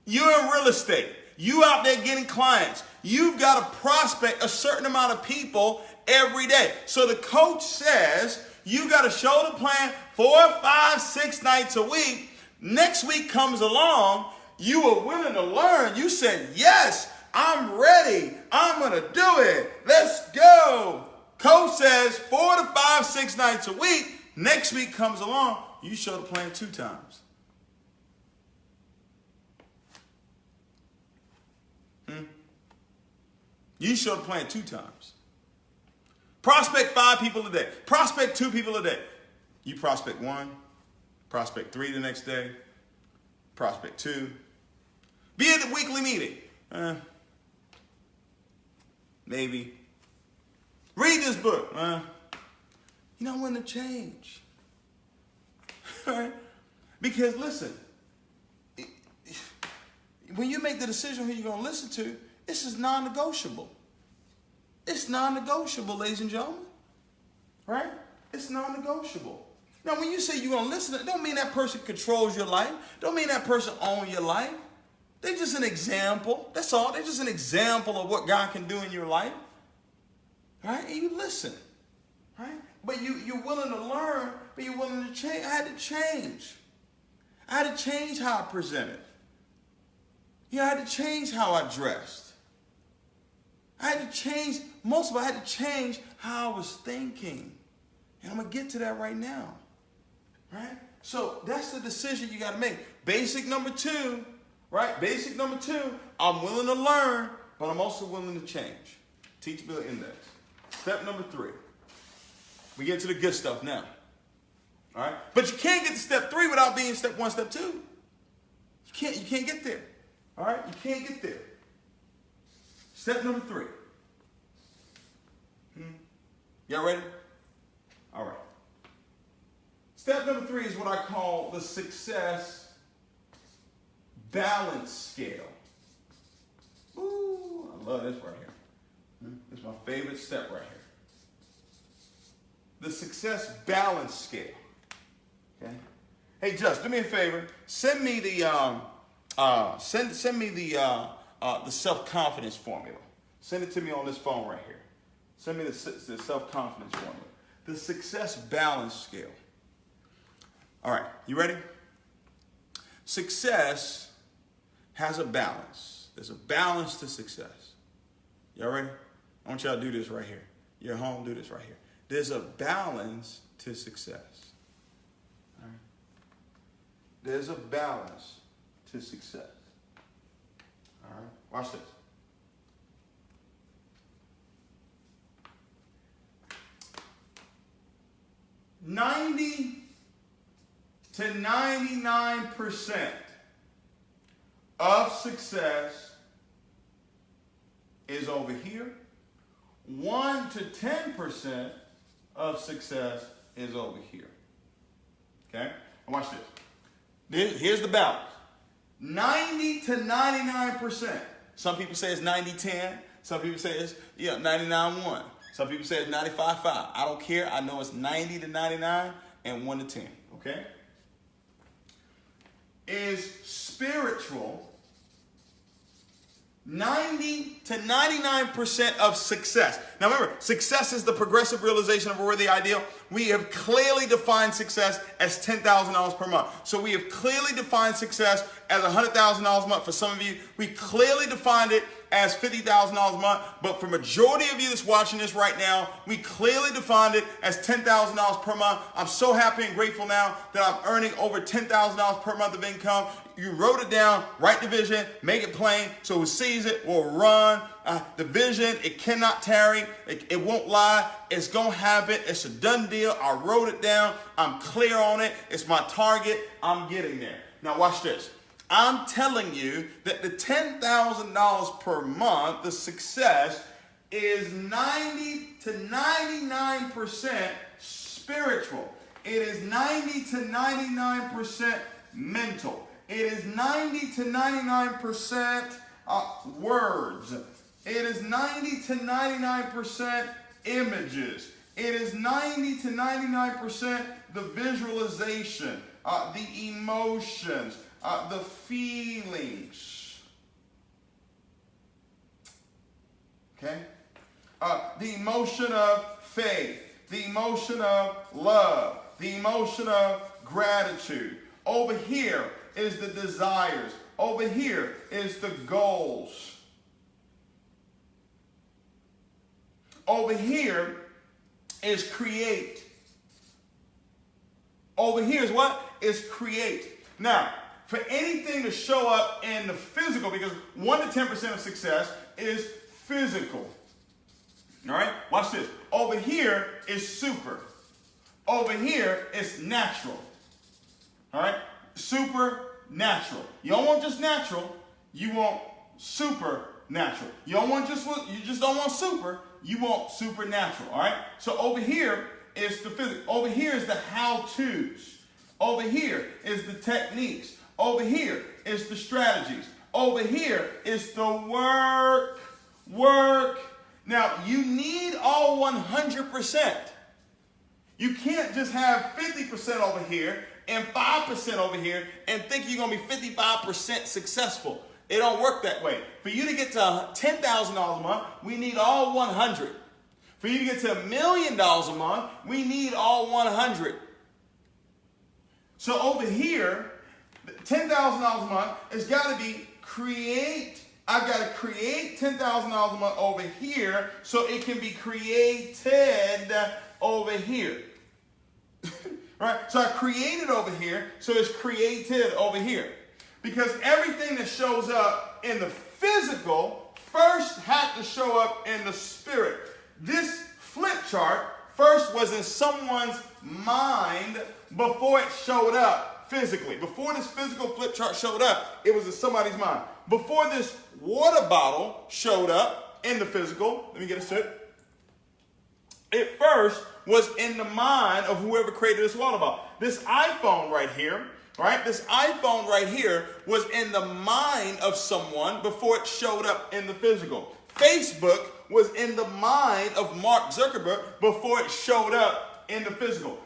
You're in real estate. You out there getting clients. You've got to prospect a certain amount of people every day. So the coach says you got to show the plan 4, 5, 6 nights a week. Next week comes along. You were willing to learn. You said, yes, I'm ready. I'm going to do it. Let's go. Coach says 4 to 5, 6 nights a week. Next week comes along. You show the plan 2 times. You show the plan 2 times. Prospect 5 people a day. Prospect 2 people a day. You prospect 1. Prospect 3 the next day. Prospect 2. Be at the weekly meeting. Maybe. Read this book. You're not willing to change. Right? Because listen, when you make the decision who you're going to listen to, this is non-negotiable. It's non-negotiable, ladies and gentlemen. Right? It's non-negotiable. Now, when you say you're going to listen, it don't mean that person controls your life. Don't mean that person owns your life. They're just an example. That's all. They're just an example of what God can do in your life. Right? And you listen. Right? But you're willing to learn, but you're willing to change. I had to change. I had to change how I presented. I had to change how I dressed. I had to change, most of it, I had to change how I was thinking. And I'm going to get to that right now. Right? So that's the decision you got to make. Basic number 2, right? Basic number 2, I'm willing to learn, but I'm also willing to change. Teachability index. Step number 3. We get to the good stuff now. All right? But you can't get to step 3 without being step 1, step 2. You can't get there. All right? You can't get there. Step number 3. Y'all ready? All right. Step number 3 is what I call the success balance scale. Ooh, I love this right here. It's my favorite step right here. The success balance scale. Okay. Hey, Just, do me a favor. Send me the the self-confidence formula. Send it to me on this phone right here. Send me the self-confidence formula. The success balance scale. All right, you ready? Success has a balance. There's a balance to success. Y'all ready? I want y'all to do this right here. You're at home, do this right here. There's a balance to success. All right? There's a balance to success. All right? Watch this. $90 to 99% of success is over here. 1 to 10% of success is over here. Okay? And watch this. Here's the balance. 90 to 99%. Some people say it's 90-10. Some people say it's 99-1. Some people say it's 95-5. I don't care. I know it's 90 to 99 and 1 to 10. Okay? Is spiritual 90 to 99% of success. Now remember, success is the progressive realization of a worthy ideal. We have clearly defined success as $10,000 per month. So we have clearly defined success as $100,000 a month. For some of you, we clearly defined it as $50,000 a month. But for majority of you that's watching this right now, we clearly defined it as $10,000 per month. I'm so happy and grateful now that I'm earning over $10,000 per month of income. You wrote it down, write the vision, make it plain, so who sees it will run. The vision, it cannot tarry, it won't lie, it's going to happen, it's a done deal. I wrote it down, I'm clear on it, it's my target, I'm getting there. Now watch this. I'm telling you that the $10,000 per month, the success, is 90 to 99% spiritual. It is 90 to 99% mental. It is 90 to 99% words. It is 90 to 99% images. It is 90 to 99% the visualization, the emotions, the feelings. Okay? The emotion of faith, the emotion of love, the emotion of gratitude. Over here is the desires. Over here is the goals. Over here is create. Over here is what? Is create. Now, for anything to show up in the physical, because 1 to 10% of success is physical. All right? Watch this. Over here is super. Over here is natural. All right? Supernatural. You don't want just natural, you want supernatural. You just don't want super, you want supernatural. All right? So over here is the physics. Over here is the how-tos. Over here is the techniques. Over here is the strategies. Over here is the work. Now, you need all 100%. You can't just have 50% over here and 5% over here and think you're going to be 55% successful. It don't work that way. For you to get to $10,000 a month, we need all 100. For you to get to $1 million a month, we need all 100. So over here, $10,000 a month has got to be create I've got to create $10,000 a month over here so it can be created over here. Right? So I created over here, so it's created over here. Because everything that shows up in the physical first had to show up in the spirit. This flip chart first was in someone's mind before it showed up physically. Before this physical flip chart showed up, it was in somebody's mind. Before this water bottle showed up in the physical, let me get a sip. It first was in the mind of whoever created this water bottle. This iPhone right here, right? This iPhone right here was in the mind of someone before it showed up in the physical. Facebook was in the mind of Mark Zuckerberg before it showed up in the physical.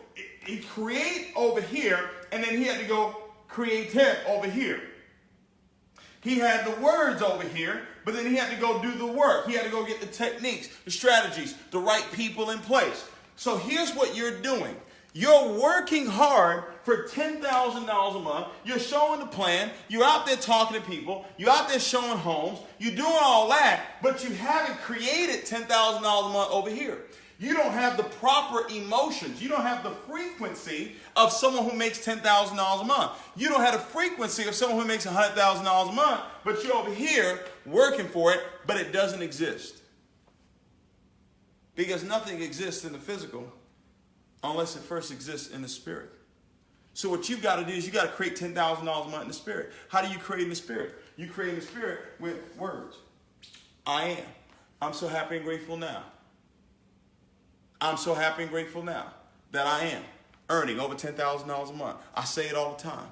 He created over here, and then he had to go create it over here. He had the words over here, but then he had to go do the work. He had to go get the techniques, the strategies, the right people in place. So here's what you're doing. You're working hard for $10,000 a month. You're showing the plan. You're out there talking to people. You're out there showing homes. You're doing all that, but you haven't created $10,000 a month over here. You don't have the proper emotions. You don't have the frequency of someone who makes $10,000 a month. You don't have the frequency of someone who makes $100,000 a month, but you're over here working for it, but it doesn't exist. Because nothing exists in the physical unless it first exists in the spirit. So what you've got to do is you got to create $10,000 a month in the spirit. How do you create in the spirit? You create in the spirit with words. I am. I'm so happy and grateful now. I'm so happy and grateful now that I am earning over $10,000 a month. I say it all the time.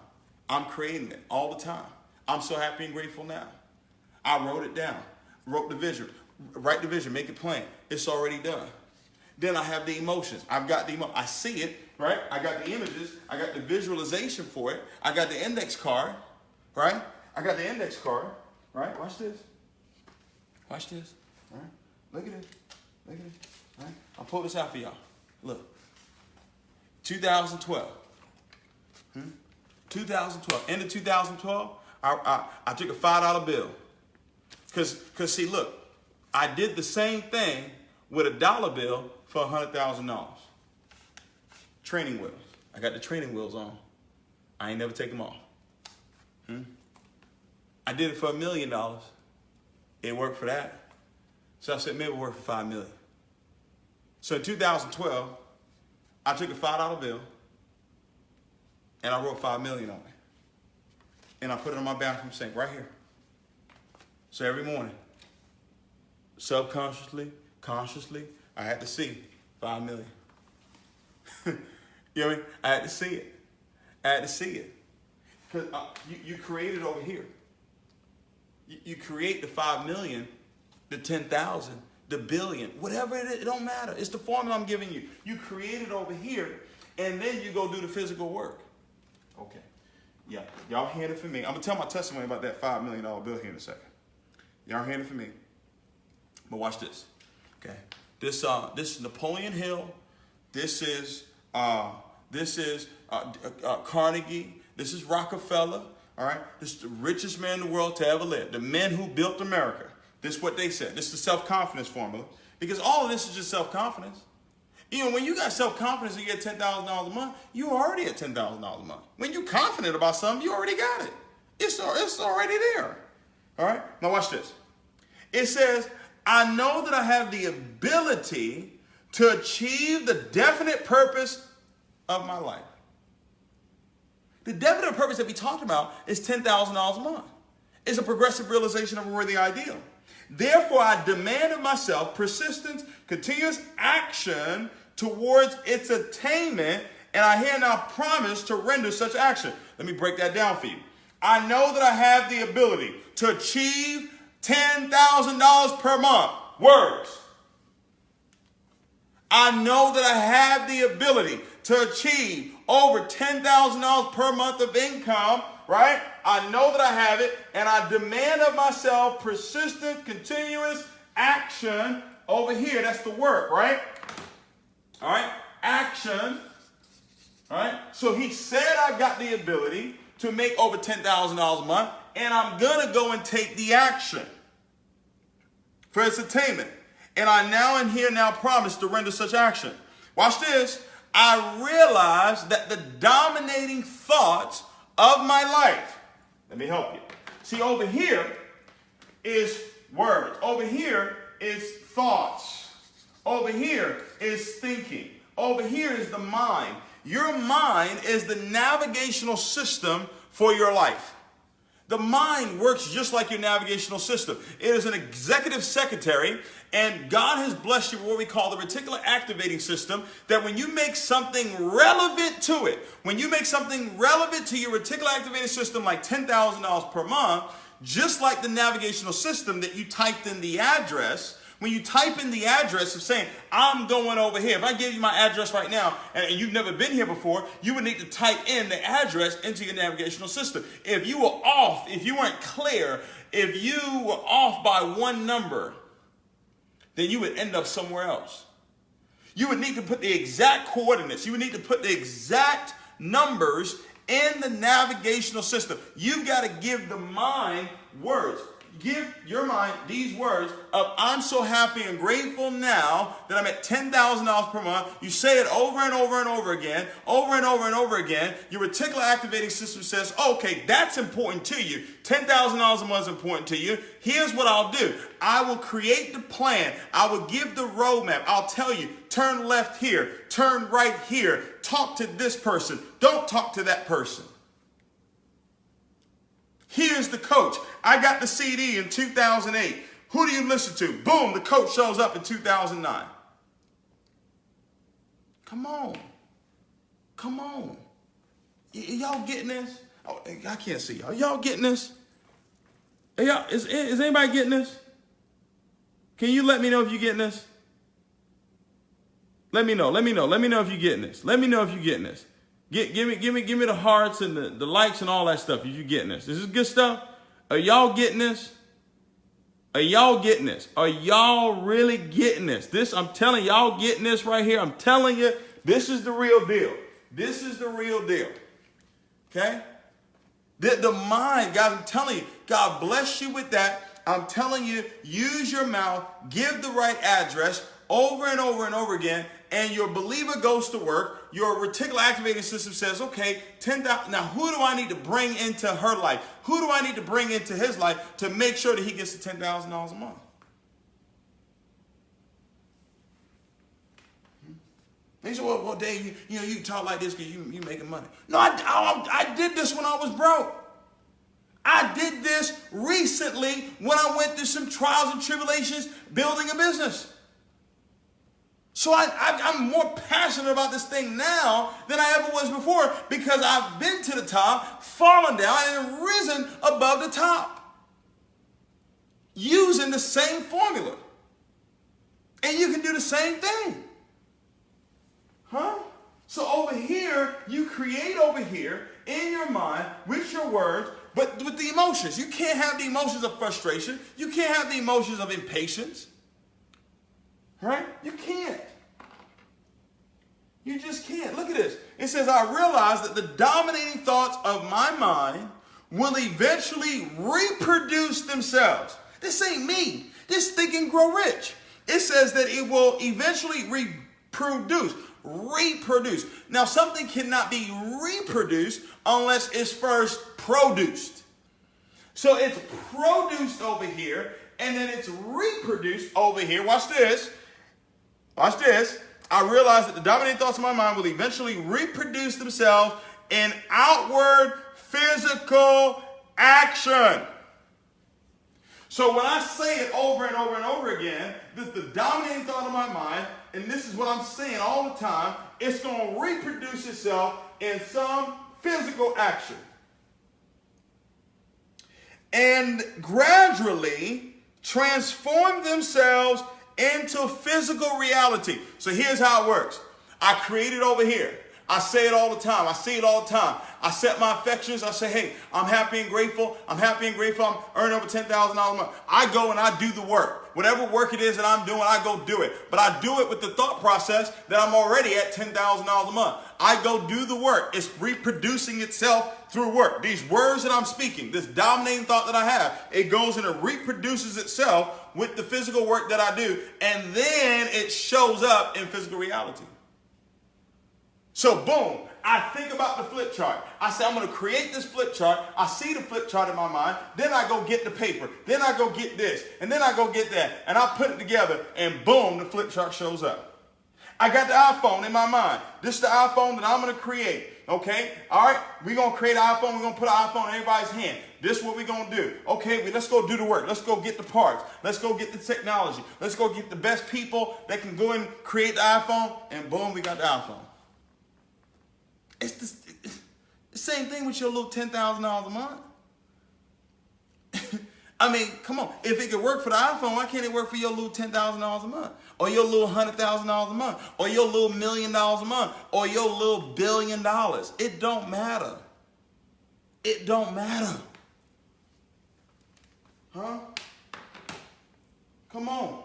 I'm creating it all the time. I'm so happy and grateful now. I wrote it down. Wrote the vision. Write the vision. Make it plain. It's already done. Then I have the emotions. I've got the I see it, right? I got the images. I got the visualization for it. I got the index card, right? I got the index card, right? Watch this. Watch this, right? Look at it. Look at it, right? I'll pull this out for y'all. Look. 2012. 2012. End of 2012, I took a $5 bill. Because see, look, I did the same thing with a dollar bill for $100,000. Training wheels. I got the training wheels on. I ain't never take them off. I did it for $1 million. It worked for that. So I said, maybe it'll work for $5 million. So in 2012, I took a $5 bill and I wrote $5 million on it. And I put it on my bathroom sink right here. So every morning, subconsciously, consciously, I had to see $5 million. You know what I mean? I had to see it. I had to see it. Because you create it over here. You create the 5 million, the 10,000, the billion, whatever it is, it don't matter. It's the formula I'm giving you. You create it over here, and then you go do the physical work. Okay. Yeah, y'all hearing it for me. I'm going to tell my testimony about that $5 million bill here in a second. Y'all hearing it for me. But watch this. Okay. This is Napoleon Hill. This is Carnegie. This is Rockefeller. All right. This is the richest man in the world to ever live. The men who built America. This is what they said. This is the self-confidence formula. Because all of this is just self-confidence. You know, when you got self-confidence and you get $10,000 a month, you're already at $10,000 a month. When you're confident about something, you already got it. It's already there. All right. Now watch this. It says, I know that I have the ability to achieve the definite purpose of my life. The definite purpose that we talked about is $10,000 a month. It's a progressive realization of a worthy ideal. Therefore, I demand of myself persistence, continuous action towards its attainment, and I here now promise to render such action. Let me break that down for you. I know that I have the ability to achieve $10,000 per month. Words. I know that I have the ability to achieve over $10,000 per month of income, right? I know that I have it, and I demand of myself persistent, continuous action over here. That's the work, right? All right? Action. All right? So he said I've got the ability to make over $10,000 a month, and I'm going to go and take the action. for its attainment. And I now and here now promise to render such action. Watch this. I realize that the dominating thoughts of my life. Let me help you. See, over here is words. Over here is thoughts. Over here is thinking. Over here is the mind. Your mind is the navigational system for your life. The mind works just like your navigational system. It is an executive secretary, and God has blessed you with what we call the reticular activating system, that when you make something relevant to it, when you make something relevant to your reticular activating system, like $10,000 per month, just like the navigational system that you typed in the address, when you type in the address of saying, I'm going over here. If I gave you my address right now and you've never been here before, you would need to type in the address into your navigational system. If you were off, if you weren't clear, if you were off by one number, then you would end up somewhere else. You would need to put the exact coordinates. You would need to put the exact numbers in the navigational system. You've got to give the mind words. Give your mind these words of, I'm so happy and grateful now that I'm at $10,000 per month. You say it over and over and over again, over and over and over again. Your reticular activating system says, okay, that's important to you. $10,000 a month is important to you. Here's what I'll do. I will create the plan. I will give the roadmap. I'll tell you, turn left here, turn right here, talk to this person. Don't talk to that person. Here's the coach. I got the CD in 2008. Who do you listen to? Boom, the coach shows up in 2009. Come on. Come on. Y'all getting this? Oh, I can't see y'all. Y'all getting this? Y'all, is anybody getting this? Can you let me know if you're getting this? Let me know. Let me know. Let me know if you're getting this. Let me know if you're getting this. Give me the hearts and the likes and all that stuff if you're getting this. Is this good stuff? Are y'all getting this? Are y'all getting this? Are y'all really getting this? I'm telling y'all getting this right here. I'm telling you, this is the real deal. This is the real deal. Okay? The mind, guys, I'm telling you, God bless you with that. I'm telling you, use your mouth, give the right address over and over and over again, and your believer goes to work. Your reticular activating system says, okay, 10,000. Now, who do I need to bring into her life? Who do I need to bring into his life to make sure that he gets the $10,000 a month? They say, well, Dave, you talk like this because you making money. No, I did this when I was broke. I did this recently when I went through some trials and tribulations building a business. So I'm more passionate about this thing now than I ever was before, because I've been to the top, fallen down, and risen above the top using the same formula. And you can do the same thing. Huh? So over here, you create over here in your mind with your words, but with the emotions. You can't have the emotions of frustration. You can't have the emotions of impatience. Right? You can't. You just can't. Look at this. It says, I realize that the dominating thoughts of my mind will eventually reproduce themselves. This ain't me. This Think and Grow Rich. It says that it will eventually reproduce. Reproduce. Now, something cannot be reproduced unless it's first produced. So it's produced over here, and then it's reproduced over here. Watch this. Watch this. I realize that the dominating thoughts of my mind will eventually reproduce themselves in outward physical action. So when I say it over and over and over again, the dominating thought of my mind, and this is what I'm saying all the time, it's going to reproduce itself in some physical action. And gradually transform themselves into physical reality. So here's how it works. I create it over here. I say it all the time. I see it all the time. I set my affections. I say, hey, I'm happy and grateful. I'm happy and grateful. I'm earning over $10,000 a month. I go and I do the work. Whatever work it is that I'm doing, I go do it. But I do it with the thought process that I'm already at $10,000 a month. I go do the work. It's reproducing itself through work. These words that I'm speaking, this dominating thought that I have, it goes and it reproduces itself with the physical work that I do, and then it shows up in physical reality. So boom, I think about the flip chart. I say, I'm going to create this flip chart. I see the flip chart in my mind. Then I go get the paper. Then I go get this. And then I go get that. And I put it together, and boom, the flip chart shows up. I got the iPhone in my mind. This is the iPhone that I'm going to create. Okay? All right? We're going to create an iPhone. We're going to put an iPhone in everybody's hand. This is what we're going to do. Okay, let's go do the work. Let's go get the parts. Let's go get the technology. Let's go get the best people that can go and create the iPhone. And boom, we got the iPhone. It's the same thing with your little $10,000 a month. I mean, come on. If it could work for the iPhone, why can't it work for your little $10,000 a month? Or your little $100,000 a month? Or your little $1 million a month? Or your little $1 billion? It don't matter. It don't matter. Huh? Come on. All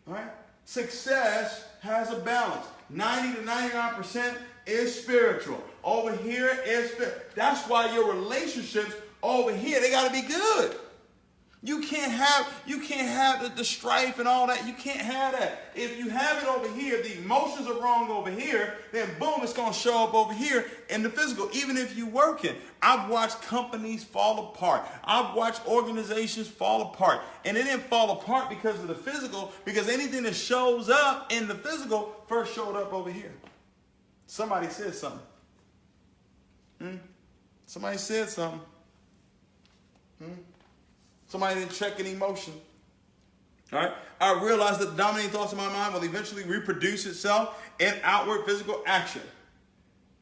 right? Success has a balance. 90 to 99% is spiritual. Over here is spiritual. That's why your relationships over here, they got to be good. You can't have the strife and all that. You can't have that. If you have it over here, the emotions are wrong over here, then boom, it's going to show up over here in the physical. Even if you're working, I've watched companies fall apart. I've watched organizations fall apart. And it didn't fall apart because of the physical, because anything that shows up in the physical first showed up over here. Somebody said something. Somebody said something. Somebody didn't check an emotion. All right. I realize that the dominating thoughts of my mind will eventually reproduce itself in outward physical action.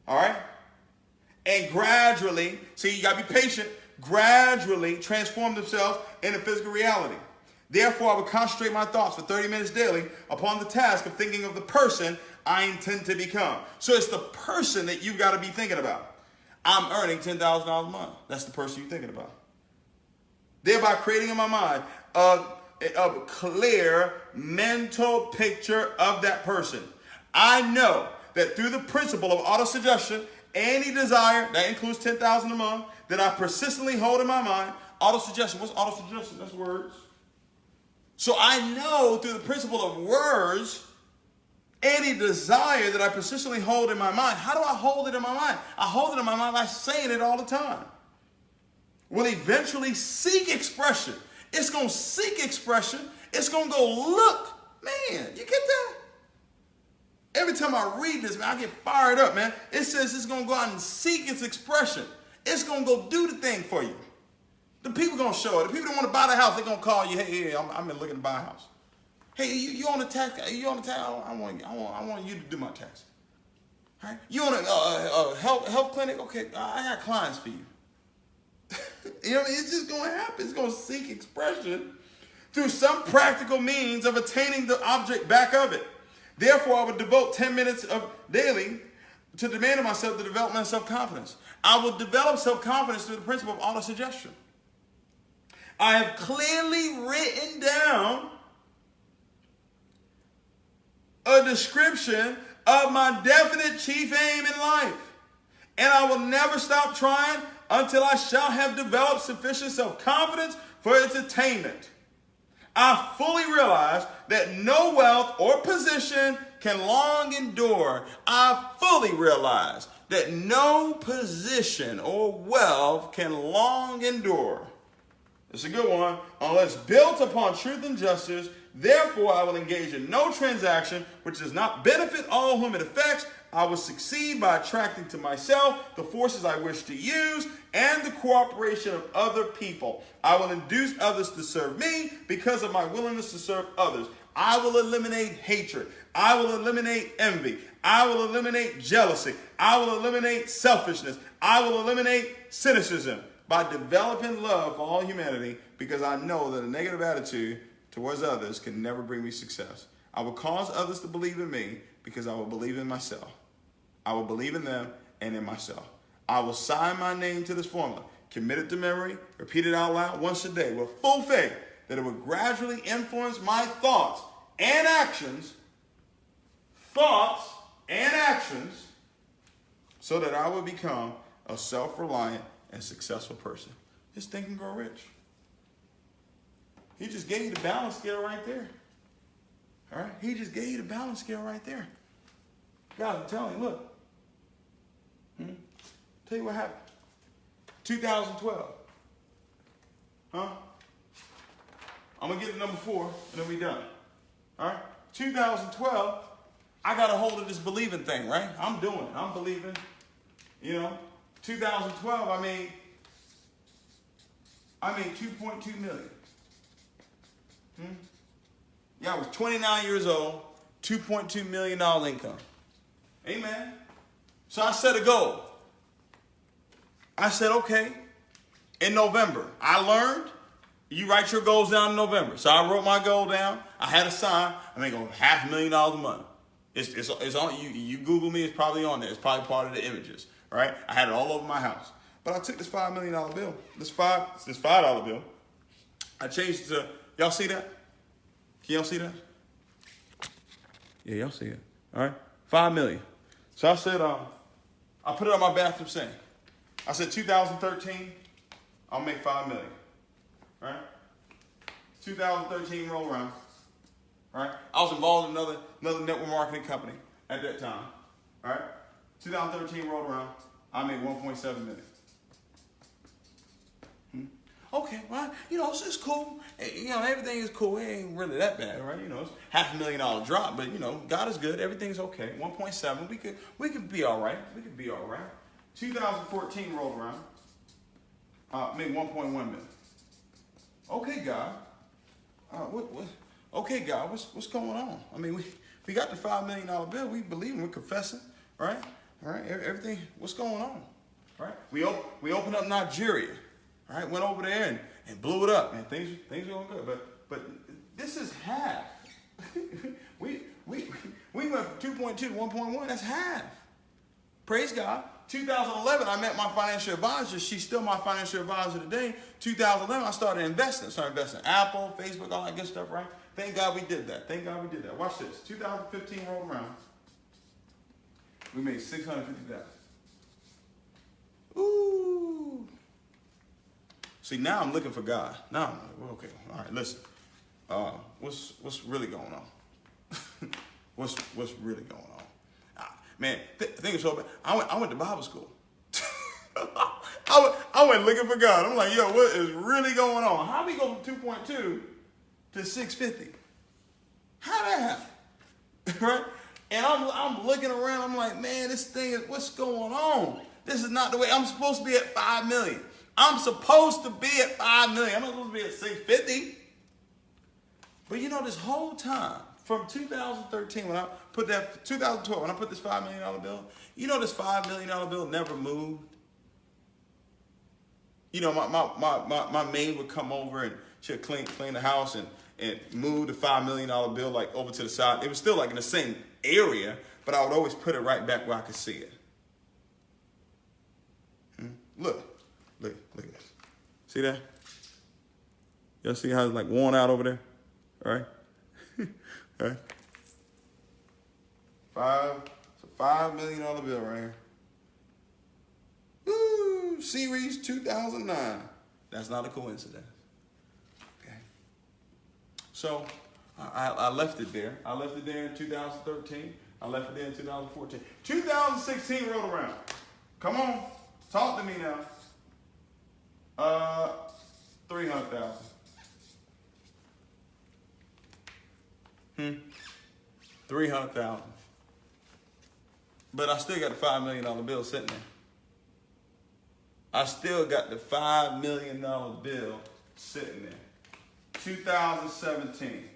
All right. And gradually, see, you got to be patient, gradually transform themselves into physical reality. Therefore, I will concentrate my thoughts for 30 minutes daily upon the task of thinking of the person I intend to become. So it's the person that you've got to be thinking about. I'm earning $10,000 a month. That's the person you're thinking about. Thereby creating in my mind a clear mental picture of that person. I know that through the principle of autosuggestion, any desire, that includes $10,000 a month, that I persistently hold in my mind, autosuggestion. What's autosuggestion? That's words. So I know through the principle of words, any desire that I persistently hold in my mind. How do I hold it in my mind? I hold it in my mind by saying it all the time. Will eventually seek expression. It's going to seek expression. It's going to go, look, man, you get that? Every time I read this, man, I get fired up, man. It says it's going to go out and seek its expression. It's going to go do the thing for you. The people going to show it. The people that want to buy the house, they're going to call you, hey, I'm looking to buy a house. Hey, you on the tax? You on the tax? I want you to do my tax. All right? You on a health clinic? Okay, I got clients for you. You know, it's just going to happen. It's going to seek expression through some practical means of attaining the object back of it. Therefore, I would devote 10 minutes of daily to demanding myself the development of self-confidence. I will develop self-confidence through the principle of autosuggestion. I have clearly written down a description of my definite chief aim in life. And I will never stop trying until I shall have developed sufficient self-confidence for its attainment. I fully realize that no wealth or position can long endure. I fully realize that no position or wealth can long endure. It's a good one. Unless built upon truth and justice, therefore I will engage in no transaction which does not benefit all whom it affects. I will succeed by attracting to myself the forces I wish to use and the cooperation of other people. I will induce others to serve me because of my willingness to serve others. I will eliminate hatred. I will eliminate envy. I will eliminate jealousy. I will eliminate selfishness. I will eliminate cynicism by developing love for all humanity, because I know that a negative attitude towards others can never bring me success. I will cause others to believe in me because I will believe in myself. I will believe in them and in myself. I will sign my name to this formula, commit it to memory, repeat it out loud once a day with full faith that it will gradually influence my thoughts and actions so that I would become a self-reliant and successful person. Just Think and Grow Rich. He just gave you the balance scale right there. All right? He just gave you the balance scale right there. God, I'm telling you, look. Tell you what happened. 2012. Huh? I'm going to get to number 4, and then we done. All right? 2012, I got a hold of this believing thing, right? I'm doing it. I'm believing. 2012, I made 2.2 million. Yeah, I was 29 years old, $2.2 million income. Amen. So I set a goal. I said, okay, in November, I learned you write your goals down in November. So I wrote my goal down. I had a sign. I make over $500,000 a month. It's on you. You Google me, it's probably on there. It's probably part of the images, right? I had it all over my house. But I took this $5 million bill, this $5 bill. I changed it to, y'all see that? Can y'all see that? Yeah, y'all see it. All right, 5 million. So I said, I put it on my bathroom sink. I said, 2013, I'll make 5 million. All right? 2013 roll around. All right? I was involved in another network marketing company at that time. All right? 2013 rolled around. I made 1.7 million. Okay, well, it's cool. Everything is cool. It ain't really that bad, right? It's $500,000 drop, but God is good. Everything's okay. 1.7. We could be all right. We could be all right. 2014 rolled around. Made 1.1 million. Okay, God. Okay, God. What's going on? I mean, we got the $5 million bill. We believe, we're confessing, right? All right. Everything. What's going on? Right. We opened up Nigeria. All right, went over there and blew it up, man. Things are going good, but this is half. we went from 2.2 to 1.1. That's half. Praise God. 2011, I met my financial advisor. She's still my financial advisor today. 2011, I started investing. In Apple, Facebook, all that good stuff, right? Thank God we did that. Watch this. 2015 rolled around. We made $650,000. Ooh. See, now I'm looking for God. Now I'm like, okay, all right, listen. What's really going on? what's really going on? Man, think it's so bad. I went to Bible school. I went looking for God. I'm like, yo, what is really going on? How we go from 2.2 to 650? How that happen? Right? And I'm looking around. I'm like, man, this thing is, what's going on? This is not the way. I'm supposed to be at 5 million. I'm supposed to be at 5 million. I'm not supposed to be at 650. But this whole time, from 2013, when I put that, 2012, when I put this $5 million bill, this $5 million bill never moved. My maid would come over and she'd clean the house and move the $5 million bill like over to the side. It was still like in the same area, but I would always put it right back where I could see it. Look at this. See that? Y'all see how it's like worn out over there? All right? All right? It's a $5 million bill right here. Woo! Series 2009. That's not a coincidence. Okay. So I left it there. I left it there in 2013. I left it there in 2014. 2016 rolled around. Come on. Talk to me now. 300,000. 300,000. But I still got the $5 million bill sitting there. I still got the $5 million bill sitting there. 2017.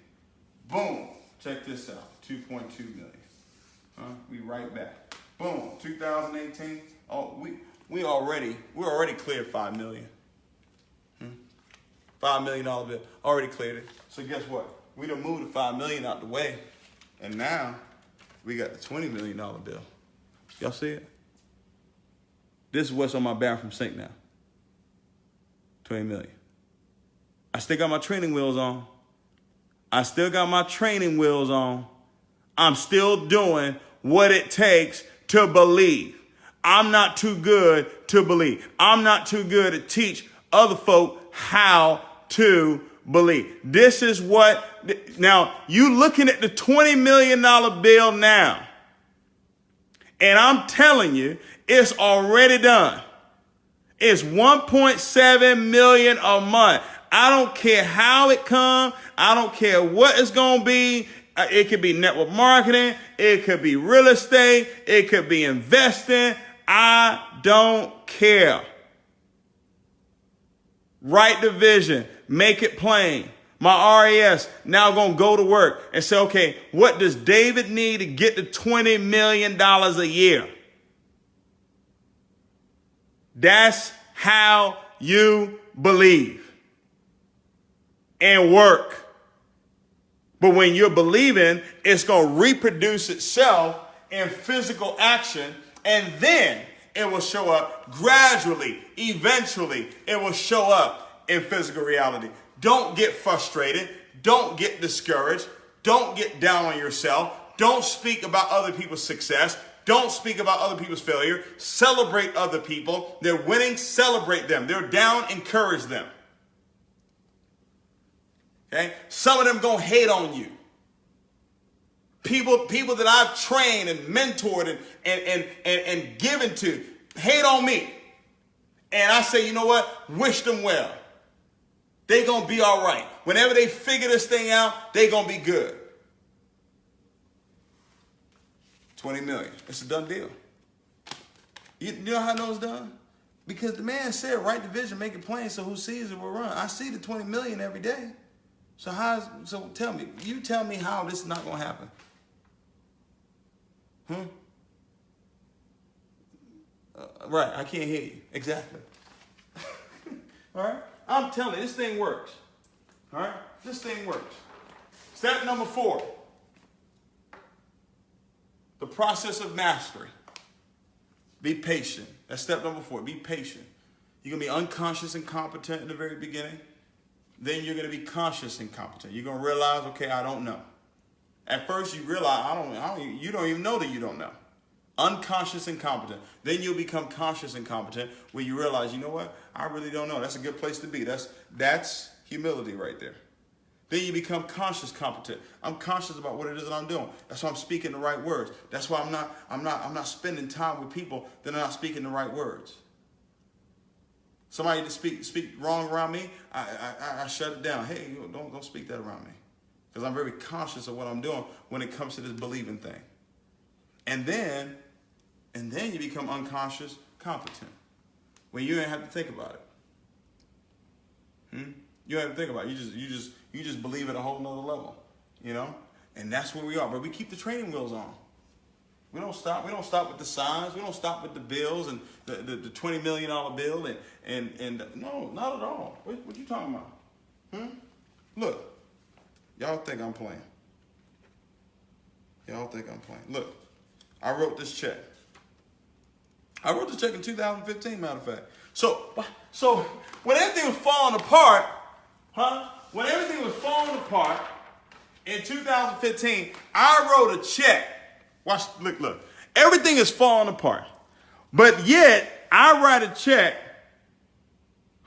Boom. Check this out. 2.2 million. We right back. Boom. 2018. Oh, we're already cleared 5 million. $5 million bill. Already cleared it. So guess what? We done moved the 5 million out the way. And now we got the $20 million bill. Y'all see it? This is what's on my bathroom sink now. 20 million. I still got my training wheels on. I'm still doing what it takes to believe. I'm not too good to believe. I'm not too good to teach other folk how to believe. This is what, now you looking at the $20 million bill now. And I'm telling you, it's already done. It's $1.7 million a month. I don't care how it comes. I don't care what it's going to be. It could be network marketing. It could be real estate. It could be investing. I don't care. Write the vision. Make it plain. My RES now going to go to work and say, okay, what does David need to get to $20 million a year? That's how you believe and work. But when you're believing, it's going to reproduce itself in physical action, and then it will show up gradually. Eventually, it will show up in physical reality. Don't get frustrated. Don't get discouraged. Don't get down on yourself. Don't speak about other people's success. Don't speak about other people's failure. Celebrate other people. They're winning, celebrate them. They're down, encourage them. Okay? Some of them gonna hate on you. People that I've trained and mentored and given to hate on me. And I say, you know what? Wish them well. They gonna be all right. Whenever they figure this thing out, they gonna be good. 20 million. It's a done deal. You know how I know it's done? Because the man said, write the vision, make it plain, so who sees it will run. I see the 20 million every day. So tell me, you tell me how this is not going to happen. Right, I can't hear you. Exactly. All right? I'm telling you, this thing works. All right? This thing works. Step number 4. The process of mastery. Be patient. That's step number 4. Be patient. You're going to be unconscious and competent in the very beginning. Then you're going to be conscious and competent. You're going to realize, okay, I don't know. At first you realize, you don't even know that you don't know. Unconscious and competent. Then you'll become conscious and competent where you realize, you know what? I really don't know. That's a good place to be. That's humility right there. Then you become conscious competent. I'm conscious about what it is that I'm doing. That's why I'm speaking the right words. That's why I'm not spending time with people that are not speaking the right words. Somebody to speak wrong around me, I shut it down. Hey, don't speak that around me. Because I'm very conscious of what I'm doing when it comes to this believing thing. And then you become unconscious competent. When you don't have to think about it. You don't have to think about it. You just believe at a whole nother level. You know? And that's where we are. But we keep the training wheels on. We don't stop. We don't stop with the signs. We don't stop with the bills and the $20 million bill and no, not at all. What you talking about? Look, y'all think I'm playing. Y'all think I'm playing. Look, I wrote this check. I wrote this check in 2015, matter of fact. So when everything was falling apart, when everything was falling apart in 2015, I wrote a check. Watch, look. Everything is falling apart. But yet, I write a check.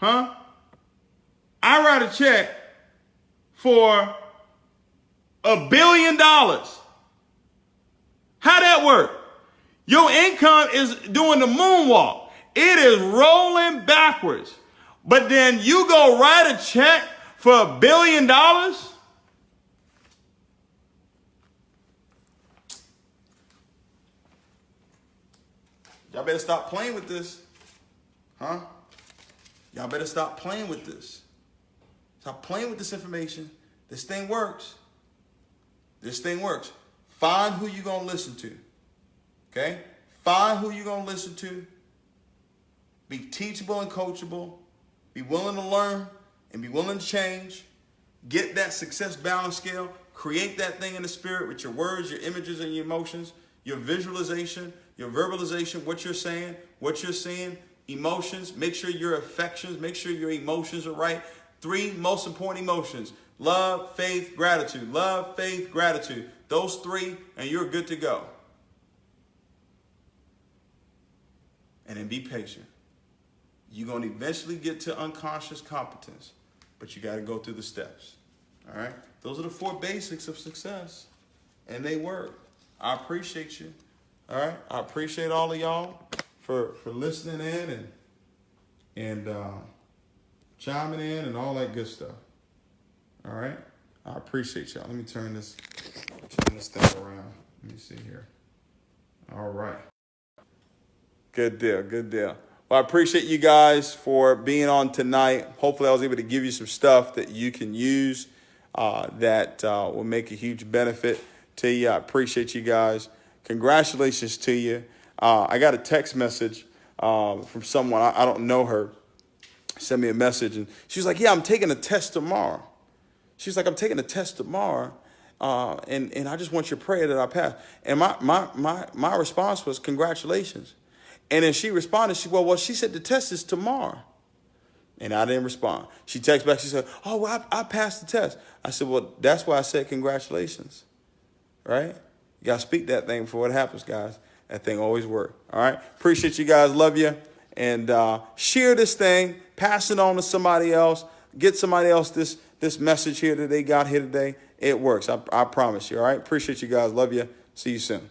I write a check for $1 billion. How that work? Your income is doing the moonwalk. It is rolling backwards. But then you go write a check for $1 billion? Y'all better stop playing with this. Y'all better stop playing with this. Stop playing with this information. This thing works. This thing works. Find who you're going to listen to. Okay? Find who you're going to listen to. Be teachable and coachable. Be willing to learn and be willing to change. Get that success balance scale. Create that thing in the spirit with your words, your images, and your emotions, your visualization, your verbalization, what you're saying, what you're seeing, emotions. Make sure your affections, make sure your emotions are right. 3 most important emotions: love, faith, gratitude. Love, faith, gratitude. Those 3, and you're good to go. and then be patient. You're going to eventually get to unconscious competence, but you got to go through the steps. All right? Those are the 4 basics of success, and they work. I appreciate you. All right? I appreciate all of y'all for listening in and chiming in and all that good stuff. All right? I appreciate y'all. Let me turn this thing around. Let me see here. All right. Good deal. Good deal. Well, I appreciate you guys for being on tonight. Hopefully I was able to give you some stuff that you can use that will make a huge benefit to you. I appreciate you guys. Congratulations to you. I got a text message from someone. I don't know her. Sent me a message, and she was like, yeah, I'm taking a test tomorrow. She was like, I'm taking a test tomorrow, and I just want your prayer that I pass. And my response was, congratulations. And then she responded, well, she said the test is tomorrow. And I didn't respond. She texted back, she said, oh, well, I passed the test. I said, well, that's why I said congratulations, right? You got to speak that thing before it happens, guys. That thing always works, all right? Appreciate you guys. Love you. And share this thing. Pass it on to somebody else. Get somebody else this message here that they got here today. It works. I promise you, all right? Appreciate you guys. Love you. See you soon.